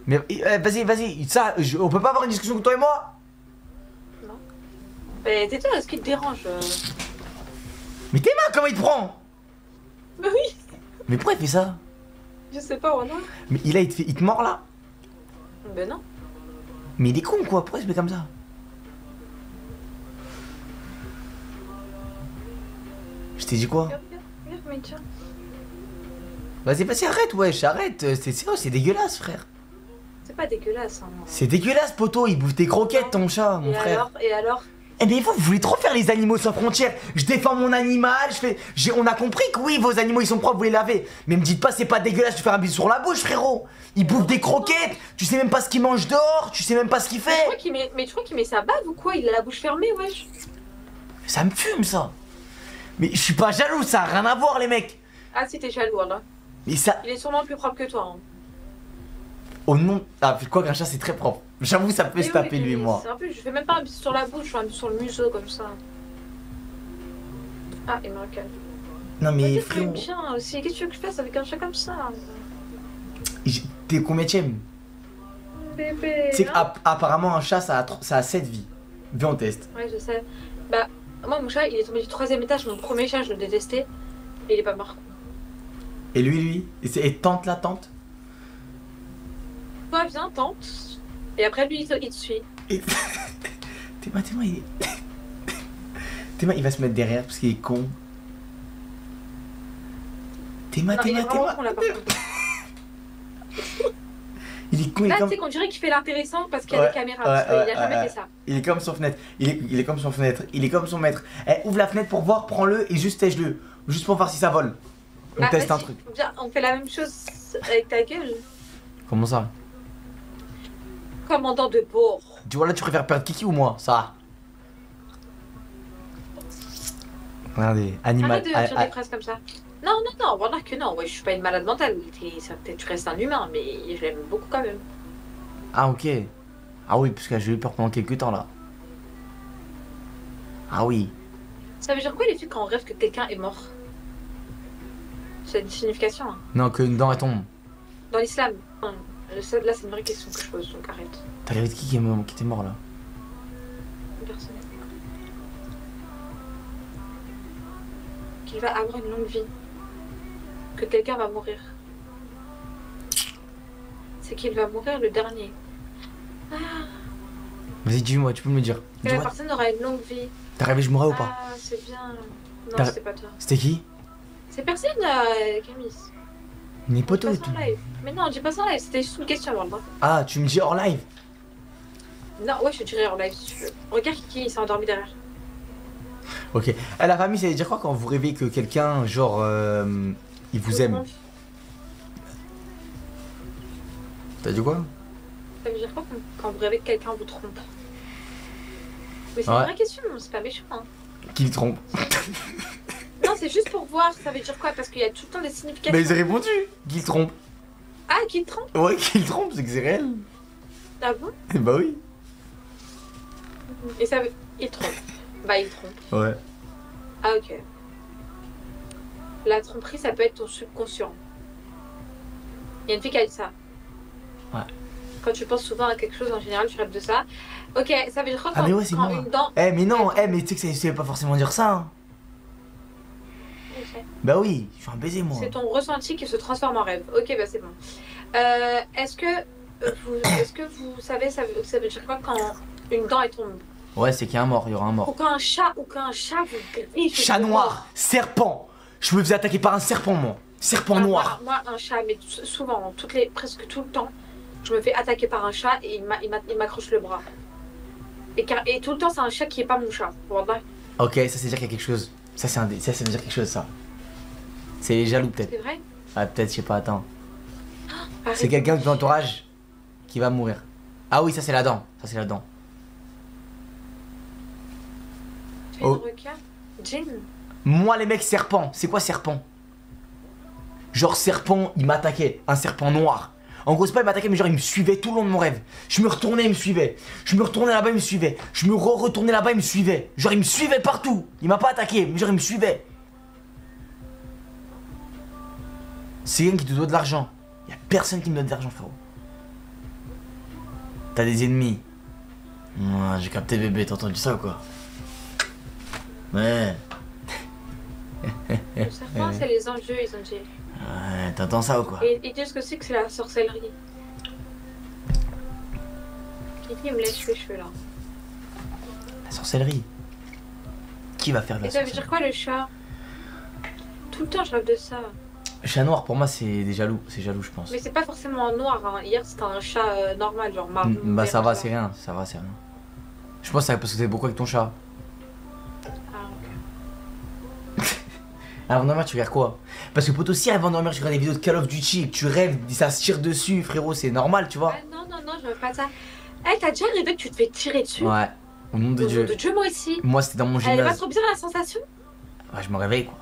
Mais vas-y, ça, on peut pas avoir une discussion entre toi et moi? Non. Mais tais-toi, est-ce qu'il te dérange? Mais tes mains, comment il te prend? Bah oui. Mais pourquoi il fait ça? Je sais pas, voilà. Mais il te mord là? Ben non. Mais il est con quoi, pourquoi il se met comme ça? Je t'ai dit quoi? Regarde, mais tiens. Vas-y, arrête, wesh, arrête. C'est sérieux, c'est dégueulasse, frère. C'est pas dégueulasse, hein. C'est dégueulasse, poto, il bouffe tes croquettes, ton chat, mon frère. Et alors? Eh mais vous voulez trop faire les animaux sans frontières. Je défends mon animal, on a compris que oui, vos animaux ils sont propres, vous les lavez. Mais me dites pas c'est pas dégueulasse de faire un bisou sur la bouche, frérot. Il bouffe des croquettes, tu sais même pas ce qu'il mange dehors, tu sais même pas ce qu'il fait. Mais tu crois qu'il met sa bave ou quoi? Il a la bouche fermée, wesh. Ça me fume, ça. Mais je suis pas jaloux, ça a rien à voir, les mecs. Ah, si t'es jaloux, là. Mais ça... Il est sûrement plus propre que toi, hein. Au nom... Ah, quoi qu'un chat, c'est très propre. J'avoue, ça peut se taper, lui et moi. En plus, je fais même pas un bisou sur la bouche, je fais un bisou sur le museau, comme ça. Ah, il me recale. Non mais Moi, frérot. un chien aussi. Qu'est-ce que tu veux que je fasse avec un chat comme ça? T'es combienième? Bébé. Tu sais qu'apparemment un chat ça a 7 vies. Viens on teste. Ouais, je sais. Bah, moi, mon chat, il est tombé du 3e étage. Mon premier chat, je le détestais. Et il est pas mort. Et lui et tente la tente. Toi, viens, tente. Et après, lui, il te suit. Théma, Théma, il va se mettre derrière parce qu'il est con. Théma. Con, là, par contre. Il est con, là, comme... tu sais qu'on dirait qu'il fait l'intéressant parce qu'il y a des caméras. Parce qu'il a jamais fait ça. Il est comme son fenêtre. Il est comme son fenêtre. Il est comme son maître. Eh, ouvre la fenêtre pour voir, prends-le et juste tèche-le. Juste pour voir si ça vole. On teste un truc. On fait la même chose avec ta gueule. Comment ça? Commandant de bord. Tu vois là, tu préfères perdre Kiki ou moi? Ça. Regardez, animal. Arrête de faire des phrases comme ça. Non, voilà que non. Ouais, je suis pas une malade mentale. Tu restes un humain, mais je l'aime beaucoup quand même. Ah, ok. Ah oui, parce que j'ai eu peur pendant quelques temps là. Ah oui. Ça veut dire quoi les trucs quand on rêve que quelqu'un est mort? C'est une signification. Hein. Non, que une dent elle tombe. Dans l'islam. Là, c'est une vraie question que je pose, donc arrête. T'as rêvé de qui était mort là? Personne. Qu'il va avoir une longue vie. Que quelqu'un va mourir. C'est qu'il va mourir le dernier. Ah. Vas-y, dis-moi, tu peux me le dire. Que la personne aura une longue vie. T'as rêvé je mourrais ou pas? Ah, c'est bien. Non, c'était pas toi. C'était qui? C'est personne, Camille. Mes potos. Mais non, dis pas ça en live, c'était juste une question, Wallah. Ah, tu me dis hors live? Non, ouais, je te dirai en live si tu veux. Regarde qui il s'est endormi derrière. Ok. Eh, la famille, ça veut dire quoi quand vous rêvez que quelqu'un, genre, il vous aime? T'as dit quoi? Ça veut dire quoi quand vous rêvez que quelqu'un vous trompe? Mais c'est une vraie question, c'est pas méchant. Hein. Qui le trompe? Non, c'est juste pour voir, ça veut dire quoi? Parce qu'il y a tout le temps des significations. Mais j'ai répondu! Qui le trompe? Ah, qui le trompe? Ouais, qui le trompe, c'est que c'est réel. Ah bon? Bah oui. Et ça veut... Il trompe. Bah, il trompe. Ouais. Ah, ok. La tromperie, ça peut être ton subconscient. Il y a une fille qui a dit ça. Ouais. Quand tu penses souvent à quelque chose, en général, tu rêves de ça. Ok, ça veut dire quoi quand, mais ouais, quand une dent... Eh, mais non, mais tu sais que ça veut pas forcément dire ça. Hein. Okay. Bah oui, je suis un baiser, moi. C'est ton ressenti qui se transforme en rêve. Ok, bah c'est bon. Est-ce que vous savez, ça veut dire quoi quand une dent elle tombe? Ouais, c'est qu'il y a un mort, il y aura un mort. Ou quand un chat vous griffe. Chat noir, serpent. Je me faisais attaquer par un serpent, moi. Serpent noir. Moi, un chat, mais souvent, presque tout le temps, je me fais attaquer par un chat et il m'accroche le bras. Et tout le temps, c'est un chat qui est pas mon chat. Voilà. Ok, ça c'est dire qu'il y a quelque chose. Ça veut dire quelque chose, ça. C'est jaloux, peut-être. C'est vrai? Ah, peut-être, je sais pas, attends. Oh, c'est quelqu'un de l'entourage qui va mourir. Ah oui, ça c'est la dent. Ça c'est la dent. Tu es une requin? Jin? Moi, les mecs, serpent. C'est quoi serpent? Genre, serpent, il m'attaquait. Un serpent noir. En gros, c'est pas il m'attaquait, mais genre, il me suivait tout le long de mon rêve. Je me retournais, il me suivait. Je me retournais là-bas, il me suivait. Je me retournais là-bas, il me suivait. Genre, il me suivait partout. Il m'a pas attaqué, mais genre, il me suivait. C'est quelqu'un qui te doit de l'argent. Y'a personne qui me donne de l'argent, frérot. T'as des ennemis. Ouais, j'ai capté bébé, t'as entendu ça ou quoi? Ouais. Le serpent, c'est les enjeux, ils ont dit. Ouais, t'entends ça ou quoi? Et ils disent que c'est la sorcellerie. Kiki me lèche les cheveux là. La sorcellerie? Qui va faire de la sorcellerie? Et ça veut dire quoi le chat? Tout le temps je rêve de ça. Le chat noir pour moi c'est des jaloux, c'est jaloux je pense. Mais c'est pas forcément un noir, hein. Hier c'était un chat normal, genre marron. Bah ça va, c'est rien, ça va, c'est rien. Je pense que c'est parce que t'es beaucoup avec ton chat. Ah ok. Avant de dormir tu regardes quoi? Parce que poto, si avant de dormir tu regardes des vidéos de Call of Duty et que tu rêves, ça se tire dessus frérot, c'est normal tu vois. Non, je rêve pas de ça. Eh, t'as déjà rêvé que tu te fais tirer dessus? Ouais, au nom de Dieu. Au nom de Dieu, moi aussi. Moi c'était dans mon gymnase. Elle est pas trop bien la sensation? Ouais, je me réveille quoi.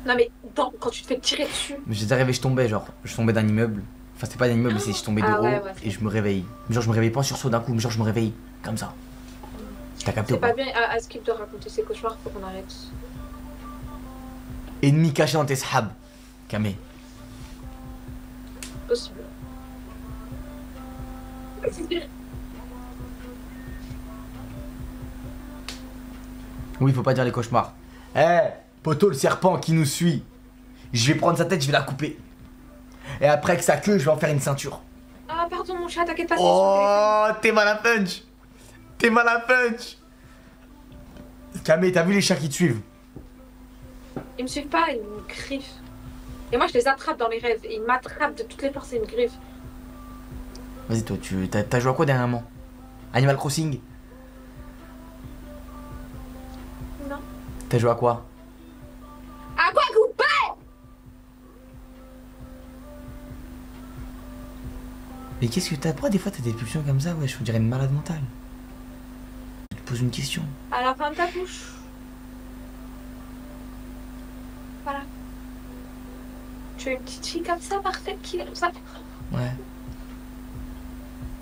Non mais quand tu te fais tirer dessus. Mais j'ai déjà rêvé, je tombais d'un immeuble. Enfin c'était pas d'un immeuble, mais c'est je tombais de haut et je me réveille. Mais genre je me réveille pas en sursaut d'un coup, mais genre je me réveille comme ça. T'as capté C'est ou pas? pas bien à Skip de raconter ses cauchemars, faut qu'on arrête. Ennemi caché dans tes sahab. Camé. Possible. Oui, faut pas dire les cauchemars. Eh, poteau, le serpent qui nous suit. Je vais prendre sa tête, je vais la couper. Et après, avec sa queue, je vais en faire une ceinture. Ah, pardon, mon chat, t'inquiète pas. Oh, t'es mal à punch. T'es mal à punch. Camé, t'as vu les chats qui te suivent? Ils me suivent pas, ils me griffent. Et moi, je les attrape dans les rêves. Et ils m'attrapent de toutes les parts, c'est une griffe. Vas-y, toi, t'as joué à quoi dernièrement? Animal Crossing? Non. T'as joué à quoi? À quoi couper? Mais qu'est-ce que t'as? Pourquoi des fois t'as des pulsions comme ça? Ouais, je dirais une malade mentale. Je te pose une question. À la fin de ta bouche. Voilà. Tu es une petite fille comme ça, parfaite, qui est comme ça. Ouais.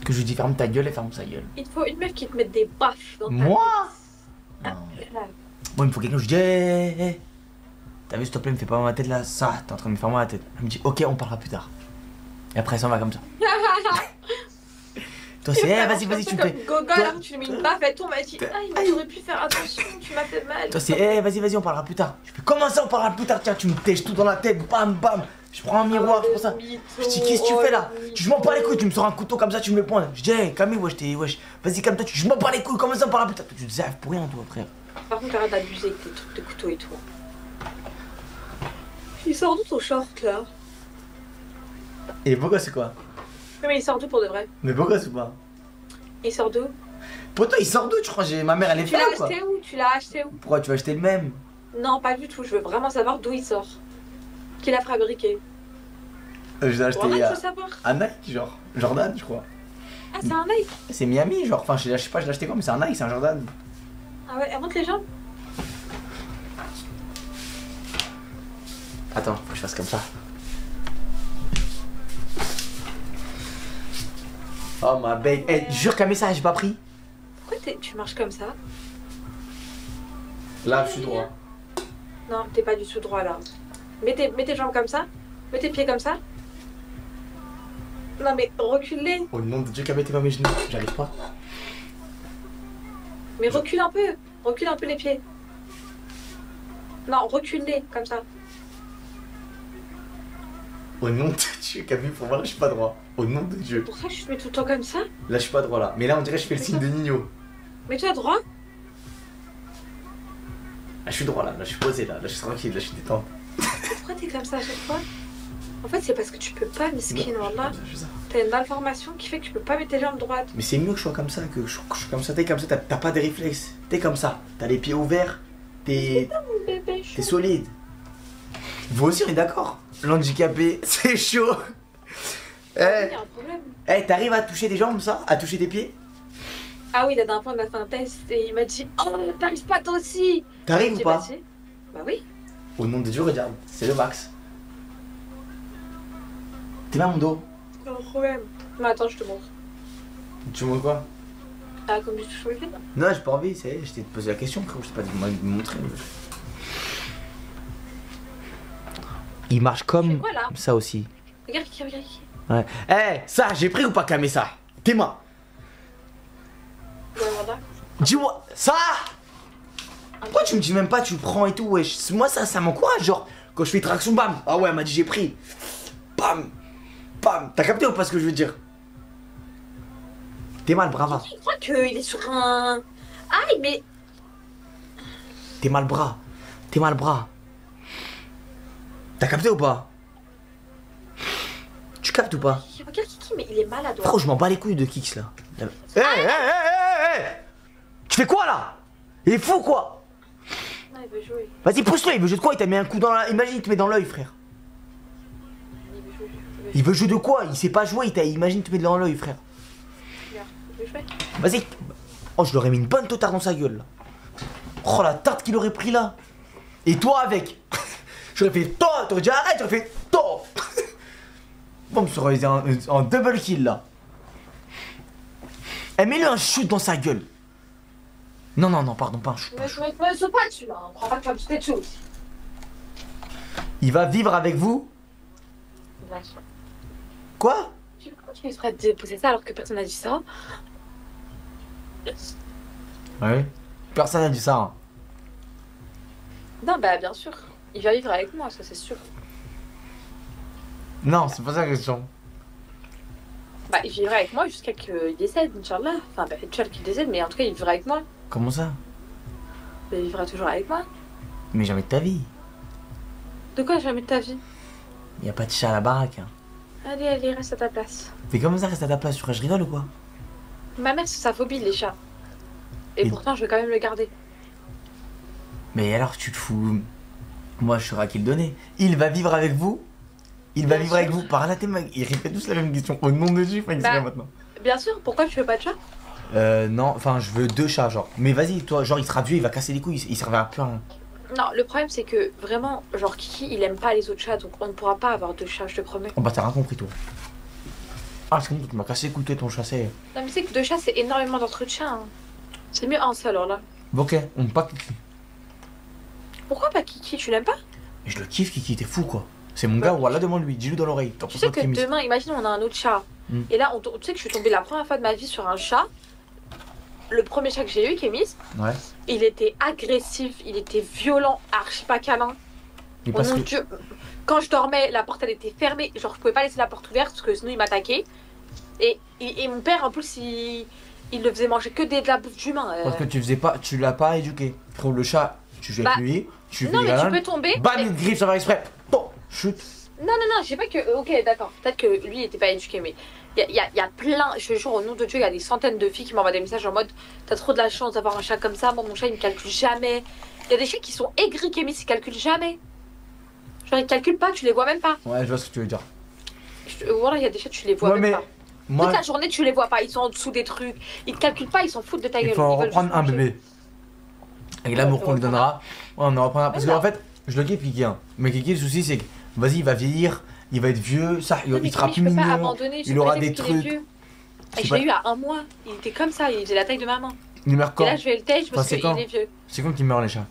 Que je lui dis ferme ta gueule et ferme sa gueule. Il te faut une meuf qui te mette des baffes dans ta Moi? tête. Non. Là. Moi, il me faut quelqu'un, je dis hey. T'as vu, s'il te plaît, me fais pas mal ma tête là. Ça, t'es en train de me faire mal la tête. Elle me dit ok, on parlera plus tard. Et après, ça va comme ça. Toi, c'est vas-y, tu me fais. Gogol, alors tu lui mets une baffe, elle tombe, elle dit il aurait pu faire attention, tu m'as fait mal. Toi, c'est vas-y, on parlera plus tard. Je fais comment ça, on parlera plus tard? Tiens, tu me tèches tout dans la tête, bam, bam. Je prends un miroir, pour ça. Je dis qu'est-ce que tu fais là? Je m'en bats les couilles, tu me sors un couteau comme ça, tu me le pointes. Je dis hey, Camille, wesh, vas-y, calme-toi, je m'en bats les couilles, comment ça, on parlera plus tard? Tu te serves pour rien, toi, frère. Par contre, arrête d'abuser avec tes trucs de couteau et tout. Il sort d'où ton short là? Et beau gosse, c'est quoi? Mais il sort d'où pour de vrai? Mais beau gosse ou pas? Il sort d'où? Pourtant, il sort d'où? Je crois, ma mère, elle est Tu l'as folle, quoi. acheté où? Tu l'as acheté où? Pourquoi tu vas acheter le même? Non, pas du tout, je veux vraiment savoir d'où il sort. Qui l'a fabriqué? Je l'ai acheté Vraiment, je veux savoir. à Nike, genre. Jordan, je crois. Ah, c'est un Nike? C'est Miami, genre. Enfin, je sais pas, je l'ai acheté quand, mais c'est un Nike, c'est un Jordan. Ah ouais, elle monte les jambes? Attends, faut que je fasse comme ça. Oh ma bête. Eh, jure qu'à ça, j'ai pas pris. Pourquoi tu marches comme ça? Là, je suis droit. Non, t'es pas du tout droit là. Mets tes jambes comme ça. Mets tes pieds comme ça. Non mais recule-les. Au nom de Dieu, Camé, t'es pas mes genoux. J'arrive pas. Mais recule un peu. Recule un peu les pieds. Non, recule-les comme ça. Au nom de Dieu, Camille, pour moi, là, je suis pas droit. Au nom de Dieu. Pour ça, je te mets tout le temps comme ça. Là, je suis pas droit, là. Mais là, on dirait que je fais le signe de Nino. Mets-toi droit. Là, je suis droit, là. Là, je suis posé, là. Là, je suis tranquille, là, je suis détendu. Pourquoi t'es comme ça à chaque fois? En fait, c'est parce que tu peux pas, miskin, wallah. Je fais ça. T'as une malformation qui fait que tu peux pas mettre tes jambes droites. Mais c'est mieux que je sois comme ça, que je sois comme ça. T'es comme ça, t'as pas des réflexes. T'es comme ça. T'as les pieds ouverts. T'es Bébé, T'es solide. Vous aussi, on est d'accord. L'handicapé, c'est chaud. Il y a un problème. T'arrives à toucher des jambes, ça? À toucher des pieds? Ah oui, la dernière fois, on a fait un test et il m'a dit oh, t'arrives pas toi aussi. T'arrives ou J'ai pas? passé. Bah oui. Au nom de Dieu, regarde, c'est le max. T'es là, mon dos? Pas un problème. Mais attends, je te montre. Tu montres quoi? Ah, comme tu touches les pieds? Non, j'ai pas envie, c'est. Je t'ai posé la question, frérot, je t'ai pas dit de me montrer. Il marche comme quoi, là? ça aussi. Regarde qui, regarde qui. Ouais. Ça, j'ai pris ou pas, Camé, ça? Tes mains. Ouais, voilà. Dis-moi, ça! Pourquoi tu me dis même pas, tu le prends et tout, wesh? Moi, ça m'encourage, genre, quand je fais traction, bam! Ah ouais, elle m'a dit j'ai pris. Bam! Bam! T'as capté ou pas ce que je veux dire? T'es mal, brava. Je crois qu'il est sur un. Aïe, mais. T'es mal, bras. T'es mal, bras. T'as capté ou pas? Tu captes ou pas? Regarde Kiki, mais il est maladroit. Frérot, je m'en bats les couilles de Kix là. Hé! Tu fais quoi là? Il est fou quoi? Non, il veut jouer. Vas-y, pousse-le, il veut jouer de quoi? Il t'a mis un coup dans la. Imagine, il te met dans l'œil, frère. Il veut jouer. Il veut jouer de quoi? Il sait pas jouer, imagine, il te met dans l'œil, frère. Il veut jouer. Vas-y. Oh, je leur ai mis une bonne totard dans sa gueule là. Oh, la tarte qu'il aurait pris là. Et toi avec. J'aurais fait toi, t'aurais dit arrête, j'aurais fait toi. Bon, me serait en double kill là. Eh, mets-lui un shoot dans sa gueule. Non, non, non, pardon, pas un chou. Mais je me pas dessus là, on croit pas que tu vas me sauter dessus aussi. Il va vivre avec vous? Ouais. Quoi? Pourquoi tu fais exprès de poser ça alors que personne n'a dit ça? Ouais. Personne n'a dit ça. Hein. Non, bah bien sûr. Il va vivre avec moi, ça c'est sûr. Non, c'est pas ça la question. Bah, il vivra avec moi jusqu'à qu'il décède, Inch'Allah. Enfin, bah, Inch'Allah qu'il décède, mais en tout cas, il vivra avec moi. Comment ça? Bah, il vivra toujours avec moi. Mais jamais de ta vie. De quoi jamais de ta vie? Y a pas de chat à la baraque. Hein. Allez, allez, reste à ta place. Mais comment ça reste à ta place? Je rigole ou quoi? Ma mère, c'est sa phobie, les chats. Et pourtant, je vais quand même le garder. Mais alors, tu te fous... Moi, je saurais à qui le donner. Il va vivre avec vous? Il va vivre avec vous par la thématique. Ils répètent tous la même question. Au nom de Dieu, enfin, il maintenant. Bien sûr, pourquoi tu veux pas de chat? Non, enfin, je veux 2 chats, genre. Mais vas-y, toi, genre, il sera vieux, il va casser les couilles, il servira plus à rien. Non, le problème, c'est que vraiment, genre, Kiki, il aime pas les autres chats, donc on ne pourra pas avoir 2 chats, je te promets. Oh bah, t'as rien compris, toi. Ah, c'est bon, tu m'as cassé écouter ton chat, c'est. Non, mais c'est que 2 chats, c'est énormément d'entretien. Hein. C'est mieux un seul, alors là. Ok, on pas Kiki. Pourquoi pas Kiki? Tu l'aimes pas? Mais je le kiffe, Kiki, t'es fou, quoi. C'est mon gars, voilà, demande-lui, dis-lui dans l'oreille. Tu sais que demain, imagine, on a un autre chat. Et là, tu sais que je suis tombée la première fois de ma vie sur un chat. Le premier chat que j'ai eu, Kémis, ouais. Il était agressif, il était violent, archi pas câlin. Oh mon Dieu. Quand je dormais, la porte elle était fermée. Genre, je pouvais pas laisser la porte ouverte parce que sinon il m'attaquait. Et mon père, en plus, il le faisait manger que de la bouffe d'humain. Parce que tu l'as pas éduqué. Frérot, le chat, tu joues avec lui, tu fais non, mais tu peux tomber. Bam, une griffe, ça va exprès. Bon, chute. Non, je sais pas que. Ok, d'accord. Peut-être que lui il était pas éduqué, mais il y a plein. Je te jure, au nom de Dieu, il y a des centaines de filles qui m'envoient des messages en mode t'as trop de la chance d'avoir un chat comme ça. Moi, mon chat il me calcule jamais. Il y a des chiens qui sont aigris, Kémis, ils calculent jamais. Genre, ils calculent pas, tu les vois même pas. Ouais, je vois ce que tu veux dire. Voilà, il y a des chats, tu les vois même pas. Moi... Toute la journée, tu les vois pas. Ils sont en dessous des trucs. Ils te calculent pas, ils s'en foutent de ta gueule. Il faut en reprendre un bébé. Avec l'amour qu'on lui donnera, on en reprendra. Parce qu'en fait, je le kiffe, Kiki. Hein. Mais Kiki, le souci, c'est que vas-y, il va vieillir, il va être vieux, ça, il sera plus mignon. Il aura des trucs. Et je l'ai eu à 1 mois. Il était comme ça, il faisait la taille de ma main. Il meurt quand? Et là, je vais le tèche parce qu'il est vieux. C'est quand qu'il meurt, les chats?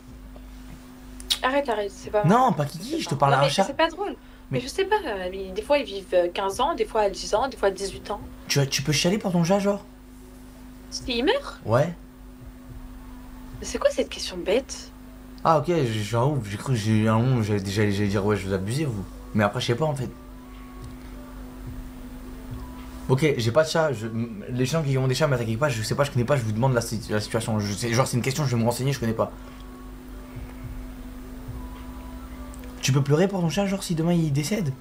Arrête, c'est pas. Non, pas Kiki, je te parle à un chat. C'est pas drôle. Mais je sais pas, des fois ils vivent 15 ans, des fois 10 ans, des fois 18 ans. Tu peux chialer pour ton chat, genre? S'il meurt? Ouais. C'est quoi cette question bête? Ah, ok, genre, j'ai cru que j'ai un moment, j'allais dire, ouais, je vous abusez, vous. Mais après, je sais pas, en fait. Ok, j'ai pas de chat, les gens qui ont des chats m'attaquent pas, je sais pas, je connais pas, je vous demande la situation. Genre, c'est une question, je vais me renseigner, je connais pas. Tu peux pleurer pour ton chat, genre, si demain il décède?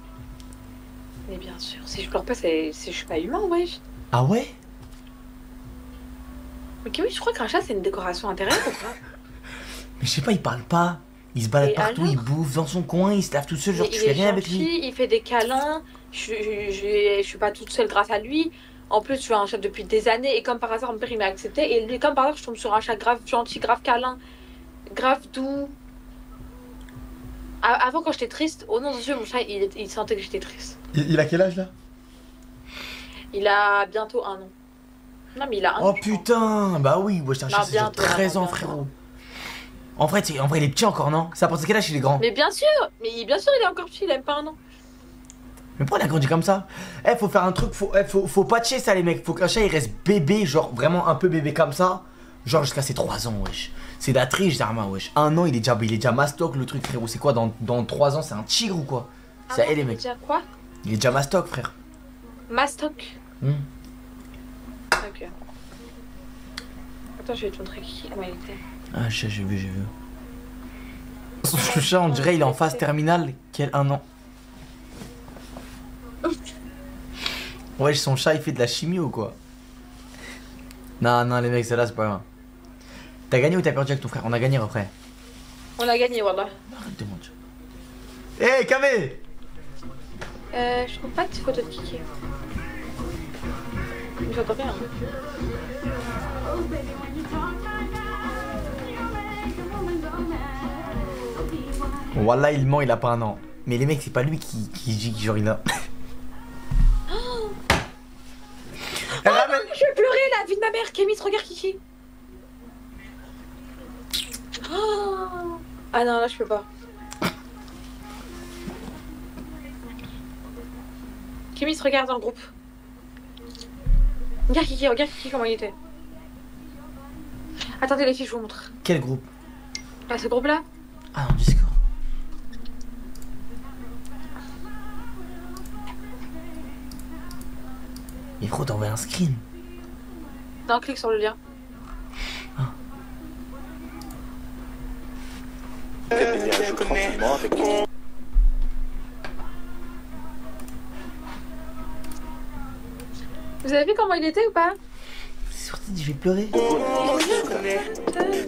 Mais bien sûr, si je pleure pas, je suis pas humain, wesh. Ah ouais? Ok, oui, je crois qu'un chat c'est une décoration intérieure ou quoi? Mais je sais pas, il parle pas. Il se balade partout, il bouffe dans son coin, il se lave tout seul, genre tu fais rien avec lui. Il fait des câlins, je suis pas toute seule grâce à lui. En plus, je suis un chat depuis des années et comme par hasard, mon père il m'a accepté. Et lui, comme par hasard, je tombe sur un chat grave gentil, grave câlin, grave doux. Avant, quand j'étais triste, au nom de Dieu, mon chat il sentait que j'étais triste. Il a quel âge là? Il a bientôt 1 an. Non, mais il a 1 an. Oh putain, bah oui, ouais, c'est un chat, c'est 13 ans, frérot. En vrai, il est petit encore, non? Ça pense quel âge il est grand? Mais bien sûr, il est encore petit, il aime pas 1 an. Mais pourquoi il a grandi comme ça? Faut faire un truc, faut patcher ça, les mecs. Faut qu'un chat il reste bébé, genre vraiment un peu bébé comme ça. Genre jusqu'à ses 3 ans, wesh. C'est de la triche, Zarma, wesh. 1 an, il est déjà mastoc, le truc, frérot. C'est quoi, dans 3 ans, c'est un tigre ou quoi? Ça aide, les mecs. Quoi? Il est déjà mastoc, frère. Mastoc? Ok. Attends, je vais te montrer qui. Comment il était. Ah, j'ai vu. Son chat, on dirait, il est en phase terminale. Quel 1 an. Ouais, son chat, il fait de la chimie ou quoi? Non, les mecs, celle-là, c'est pas grave. T'as gagné ou t'as perdu avec ton frère? On a gagné après. On a gagné, voilà. Arrête de mentir. Hé, Kamé! Je trouve pas de photo de Kiki. J'entends rien. Wallah, il ment, il a pas 1 an. Mais les mecs, c'est pas lui qui dit genre il a. Oh, je vais pleurer la vie de ma mère, Kémis, regarde Kiki. Oh ah non, là je peux pas. Kémy se regarde dans le groupe. Regarde Kiki comment il était. Attendez les filles, je vous montre. Quel groupe? Là, ce groupe là. Ah non, Discord. Mais gros, t'as envoyé un screen. Non, clique sur le lien. Ah. Vous avez vu comment il était ou pas? C'est sorti, je vais pleurer.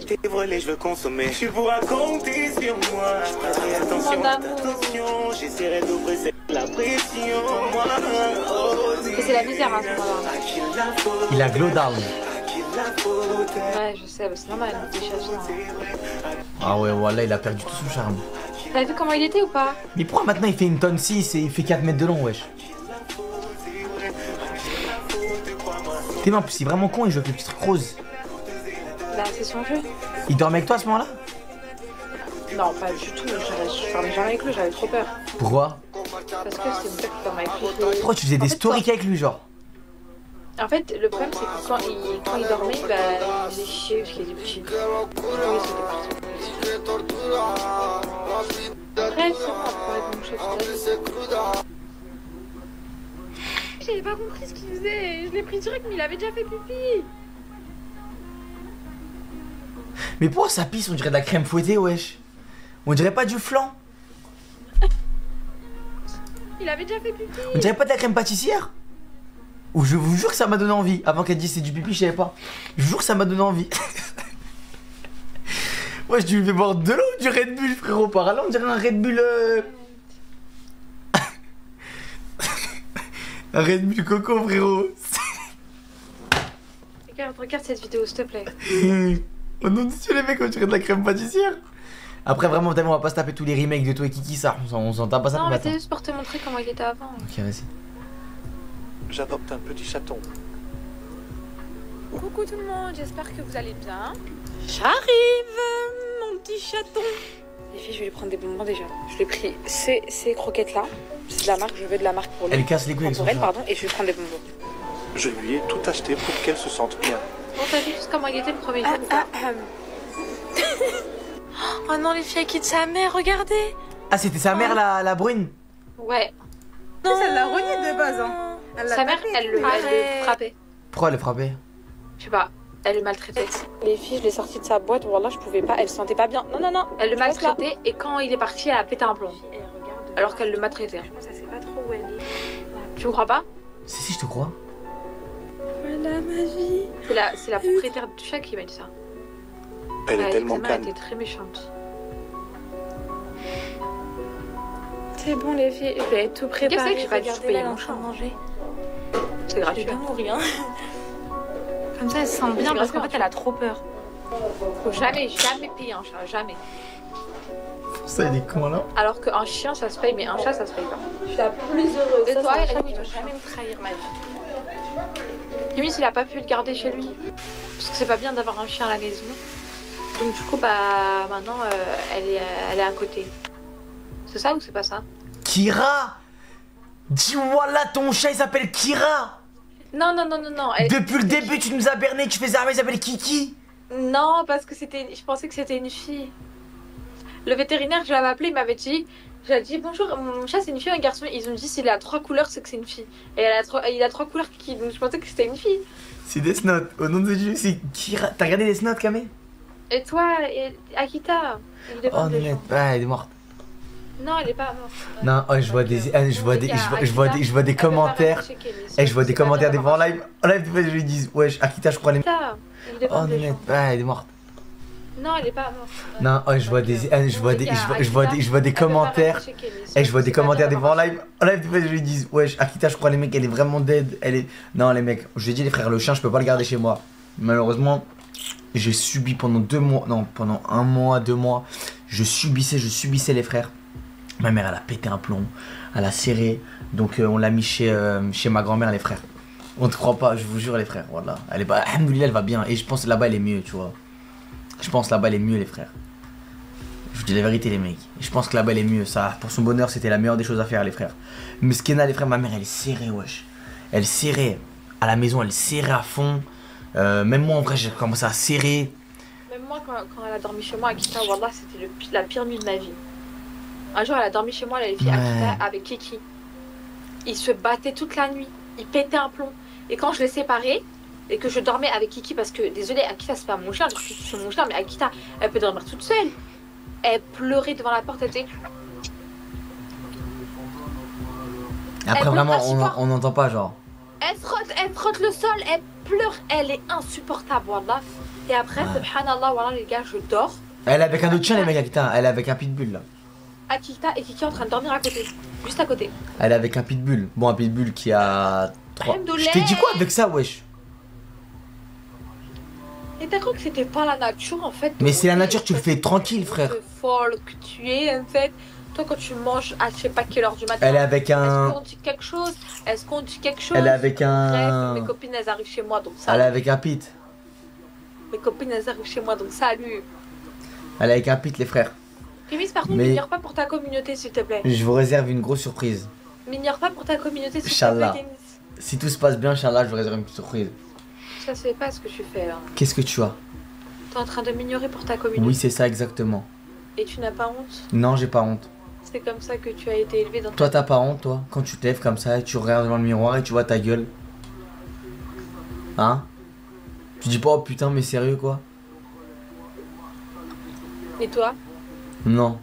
T'es volé, je veux consommer. Tu pourras compter sur moi. Attention, j'essaierai de briser la pression. Et c'est la misère à ce moment-là. Il a glow down. Ouais, je sais, c'est normal. Ah ouais, voilà, il a perdu tout son charme. T'as vu comment il était ou pas? Mais pourquoi maintenant il fait une tonne 6 et il fait 4 mètres de long, wesh? T'es en plus, il est vraiment con, il joue avec le petit truc rose. Bah, c'est son jeu. Il dormait avec toi à ce moment-là? Non, pas du tout. Je dormais jamais avec lui, j'avais trop peur. Pourquoi? Parce que c'est une peur qui dormait avec lui. Pourquoi tu faisais des stories avec lui, genre? En fait, le problème, c'est que quand il dormait, bah, il faisait chier parce qu'il était petit. Bref, c'est pas pour être mon chef. J'avais pas compris ce qu'il faisait. Je l'ai pris direct, mais il avait déjà fait pipi. Mais pourquoi ça pisse? On dirait de la crème fouettée, wesh. On dirait pas du flan. Il avait déjà fait pipi. On dirait pas de la crème pâtissière. Ou je vous jure que ça m'a donné envie. Avant qu'elle dise c'est du pipi, je savais pas. Je vous jure que ça m'a donné envie. Ouais, je lui fais boire de l'eau ou du Red Bull, frérot. Par là, on dirait un Red Bull. Un Red Bull coco, frérot. Regarde cette vidéo, s'il te plaît. Oh non, tu les mecs, on dirait de la crème pâtissière. Après, vraiment, on va pas se taper tous les remakes de toi et Kiki, ça. On s'en tape pas ça. Non, mais c'est juste pour te montrer comment il était avant. Ok, vas-y. J'adopte un petit chaton. Coucou tout le monde, j'espère que vous allez bien. J'arrive, mon petit chaton. Les filles, je vais lui prendre des bonbons déjà. Je lui ai pris ces croquettes là. C'est de la marque, je veux de la marque pour lui. Elle casse les couilles avec son chat. Pardon, et je vais lui prendre des bonbons. Je lui ai tout acheté pour qu'elle se sente bien. Bon, t'as vu juste comment il était le premier jour ou pas? Oh non, les filles, elle quitte sa mère, regardez. Ah, c'était sa mère, la brune? Ouais. Non, ça l'a renié de base, hein. Sa mère, elle le frappait. Pourquoi elle le frappait? Je sais pas, elle le maltraitait. Les filles, je l'ai sortie de sa boîte, voilà, je pouvais pas, elle se sentait pas bien. Non, non, non, elle le maltraitait et quand il est parti, elle a pété un plomb. Alors qu'elle le maltraitait. Ça sait pas trop où elle est. Tu me crois pas? Si, je te crois. Voilà ma vie. C'est la propriétaire du chat qui m'a dit ça. Elle est tellement calme. Elle était très méchante. C'est bon les filles, je vais tout préparer. Qu'est-ce que j'ai pas dû payer mon chat manger? C'est gratuit. Je vais mourir. Comme ça elle se sent bien parce qu'en fait elle a trop peur. Faut jamais payer un chat, jamais. Ça, il est con là. Alors qu'un chien ça se paye, mais un chat ça se paye pas. Je suis la plus heureuse. Et toi, elle a dit, il va jamais me trahir ma vie. Limite, il a pas pu le garder chez lui. Parce que c'est pas bien d'avoir un chien à la maison. Donc du coup, bah maintenant, elle est à côté. C'est ça ou c'est pas ça? Kira! Dis-moi là, ton chat il s'appelle Kira! Non. Depuis le début, tu nous as berné, tu faisais il s'appelle Kiki! Non, parce que je pensais que c'était une fille. Le vétérinaire, je l'avais appelé, il m'avait dit, j'ai dit bonjour, mon chat c'est une fille ou un garçon? Ils ont dit s'il a 3 couleurs, c'est que c'est une fille. Et il a 3 couleurs Kiki, donc je pensais que c'était une fille. C'est Death Note, au nom de Dieu, c'est Kira. T'as regardé Death Note, Kamé? Et toi, Akita? Oh non, elle est morte. Non, elle est pas morte. Non, oh, je vois des commentaires. Et je vois des commentaires des gens en live. En live, je lui dis, wesh, Akita, je crois les. Oh non, elle est morte. Non, elle est pas morte. Non, oh, je vois des commentaires. Et je vois des commentaires des gens en live. En live, je lui dis, wesh, Akita, je crois les mecs, elle est vraiment dead. Elle est. Non, les mecs, je lui ai dit, les frères, le chien, je peux pas le garder chez moi. Malheureusement, j'ai subi pendant 2 mois, non, pendant 1 mois, 2 mois, je subissais les frères. Ma mère, elle a pété un plomb, elle a serré, donc on l'a mis chez ma grand-mère, les frères. On te croit pas, je vous jure, les frères, voilà. Elle est pas, alhamdoulilah, elle va bien, et je pense là-bas, elle est mieux, tu vois. Je pense là-bas, elle est mieux, les frères. Je vous dis la vérité les mecs. Je pense que là-bas elle est mieux. Ça, pour son bonheur, c'était la meilleure des choses à faire les frères. Mais ce qu'il y a les frères, ma mère elle est serrée wesh. Elle serrait à la maison, elle serrait à fond. Même moi en vrai j'ai commencé à serrer. Même moi quand elle a dormi chez moi à Akita, wallah c'était la pire nuit de ma vie. Un jour elle a dormi chez moi, elle avait fait Akita avec Kiki. Ils se battaient toute la nuit, ils pétaient un plomb. Et quand je les séparais et que je dormais avec Kiki, parce que désolé Akita c'est pas mon chien, je suis sur mon chien, mais Akita elle peut dormir toute seule. Elle pleurait devant la porte, elle était... Après vraiment on n'entend pas genre. Elle frotte le sol, elle pleure, elle est insupportable wallah. Et après, subhanallah, wallah les gars, je dors. Elle est avec un autre chien les mecs Akita, elle est avec un pitbull là. Akita et Kiki en train de dormir à côté, juste à côté. Elle est avec un pitbull, bon un pitbull qui a 3... Je t'ai dit quoi avec ça wesh? Et t'as cru que c'était pas la nature en fait? Mais c'est la nature, tu le fais tranquille frère. C'est folle que tu es en fait. Toi quand tu manges à je sais pas quelle heure du matin. Elle est avec un... Est-ce qu'on dit quelque chose? Est-ce qu'on dit quelque chose? Elle est avec un... Bref, mes copines elles arrivent chez moi donc ça. Elle est avec un pit. Mes copines elles arrivent chez moi donc salut. Elle est avec un pit les frères. Kémis par contre m'ignore pas pour ta communauté s'il te plaît. Je vous réserve une grosse surprise. M'ignore pas pour ta communauté s'il te Inch'Allah. plaît Kémis. Si tout se passe bien Inch'Allah je vous réserve une petite surprise. Ça se fait pas ce que tu fais là. Qu'est-ce que tu as? T'es en train de m'ignorer pour ta communauté. Oui c'est ça exactement. Et tu n'as pas honte? Non j'ai pas honte. C'est comme ça que tu as été élevé dans Toi t'as pas honte toi? Quand tu te lèves comme ça et tu regardes dans le miroir et tu vois ta gueule. Hein? Tu dis pas oh putain mais sérieux quoi? Et toi? Non.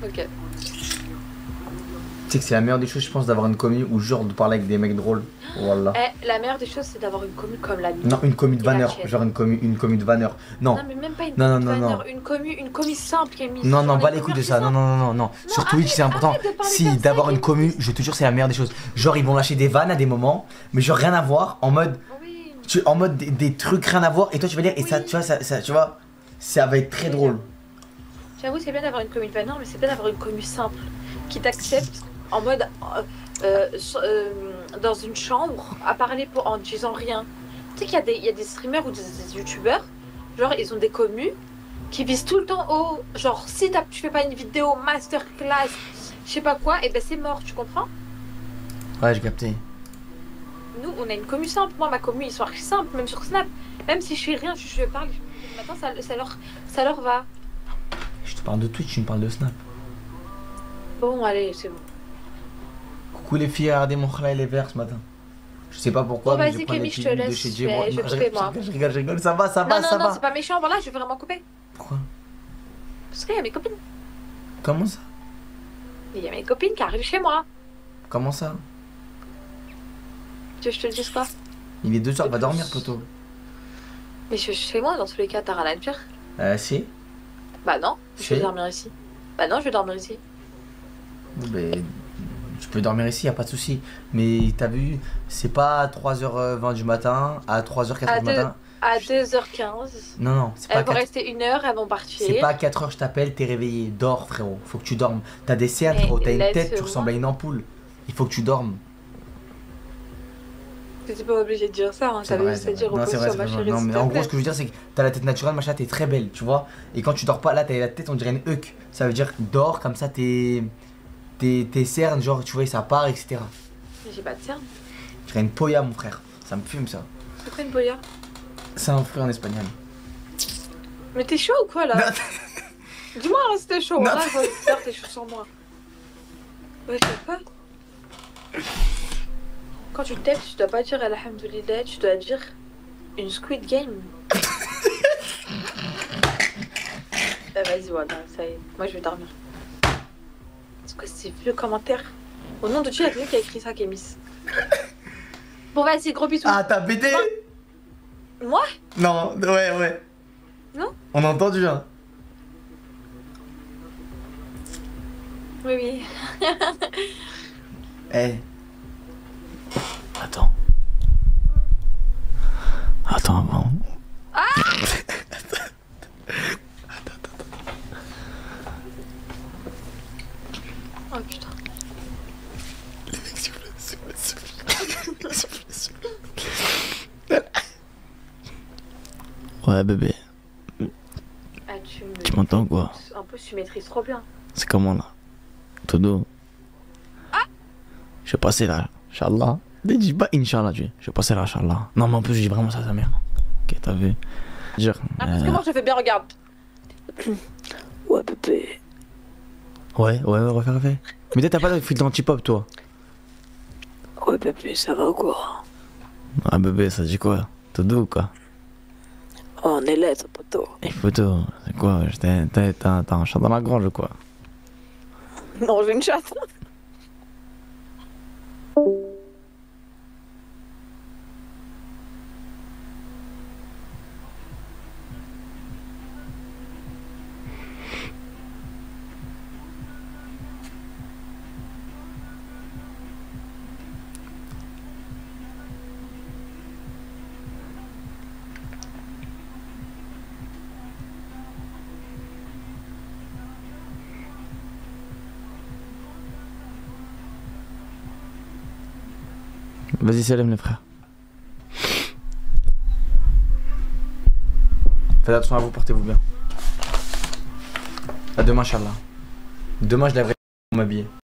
Ok. Tu sais que c'est la meilleure des choses je pense d'avoir une commu ou genre de parler avec des mecs drôles. Voilà. La meilleure des choses c'est d'avoir une commu comme la mienne. Non une commu de Et la vanneur. tienne. Genre une commu de vanneur. Non. Non mais même pas une Non, commu non, de non, vanneur, une commu simple qui est mise. Non, non, sur pas les couilles de ça. Non, non, non, non, non. Sur Twitch, c'est important. arrête de parler Si, comme ça, d'avoir une Kémis. commu, je te jure, c'est la meilleure des choses. Genre, ils vont lâcher des vannes à des moments, mais genre rien à voir, en mode. Oui. En mode des trucs rien à voir, et toi tu vas lire, et ça, Oui. tu vois, ça, tu vois, ça va être très Oui, drôle. J'avoue c'est bien d'avoir une commu de vanneur mais c'est bien d'avoir une commu simple qui t'accepte en mode dans une chambre à parler en disant rien. Tu sais qu'il y a des streamers ou des youtubeurs, genre ils ont des commus qui visent tout le temps au genre si tu fais pas une vidéo masterclass, je sais pas quoi, et ben c'est mort, tu comprends? Ouais, j'ai capté. Nous on a une commu simple, moi ma commu ils sont archi simples, même sur Snap, même si je fais rien, je parle, maintenant ça leur va. Je te parle de Twitch, tu me parles de Snap. Bon allez c'est bon. Coucou les filles, regardez mon khala il est vert ce matin. Je sais pas pourquoi, Bon, mais vas-y, je prends Kémis, des je te petites bulles de laisse, chez je Dieu. vais- Bon, je vais couper, moi. je rigole, ça va, ça va, Non ça non va. c'est pas méchant, voilà je vais vraiment couper. Pourquoi? Parce qu'il y a mes copines. Comment ça? Il y a mes copines qui arrivent chez moi. Comment ça? Tu veux que je te le dise quoi? Il est 2h, va dormir, poteau. Mais je suis chez moi, dans tous les cas, t'as rien à dire. Si. Bah non, je Si. vais dormir ici. Bah non, je vais dormir ici. Ben, tu peux dormir ici, y a pas de souci. Mais t'as vu, c'est pas à 3h20 du matin, à 3h04 du matin. À 2h15. Non, non, c'est pas Elles vont 4... rester 1 heure, elles vont partir. C'est pas à 4h je t'appelle, t'es réveillé. Dors, frérot. Faut que tu dormes. T'as des cernes, Mais frérot. T'as une tête, tu laisse-moi. ressembles à une ampoule. Il faut que tu dormes. T'es pas obligé de dire ça, hein. C'est T'avais vrai, juste c'est à dire vrai. Non, repose c'est vrai, sur c'est ma vrai. chérie. Non, s'il mais te en plaît. gros, ce que je veux dire, c'est que t'as la tête naturelle, machin, t'es très belle, tu vois. Et quand tu dors pas, là, t'as la tête, on dirait une huc. Ça veut dire que dors, comme ça, tes cernes, genre, tu vois, ça part, etc. Mais j'ai pas de cernes. Tu dirais une polla, mon frère. Ça me fume, ça. C'est quoi une boya? C'est un fruit en espagnol. Mais t'es chaud ou quoi là? Dis-moi hein, si t'es chaud. Non. Là, j'ai peur, t'es chaud sur moi. Ouais, je sais pas. Quand tu t'aimes, tu dois pas dire Alhamdulillah, tu dois dire une Squid Game. Vas-y, voilà, ça y est. Moi, je vais dormir. C'est quoi ces vieux commentaires? Au nom de Dieu, il y a quelqu'un qui a écrit ça, Kémis. Bon, vas-y, gros bisous. Ah, t'as pété? Moi? Non, ouais. Non? On a entendu, hein. Oui, oui. Eh. Attends. Attends avant. Oh putain. Les mecs souffle. Ouais bébé, Ah, tu me... tu m'entends quoi? plus, tu maîtrises trop bien. C'est comment là? Tout doux. Ah! Je vais passer là, Inch'Allah. Dis pas Inch'Allah, je vais passer là, Inch'Allah. Non, mais en plus, je dis vraiment ça à sa mère. Ok, t'as vu? Dire. Parce que moi, je fais bien, regarde. Ouais, bébé. Ouais, refais. Mais t'as pas de filtre anti-pop, toi? Ouais, bébé, ça va ou quoi? Ah, bébé, ça dit quoi? Tout doux, quoi? Oh, on est là, ton poteau. Et photo, c'est quoi? T'as un chat dans la grange ou quoi? Non, j'ai une chatte. Vas-y, salam les frères. Faites attention à vous, portez-vous bien. À demain, Inch'Allah. Demain, je lèverai m'habiller.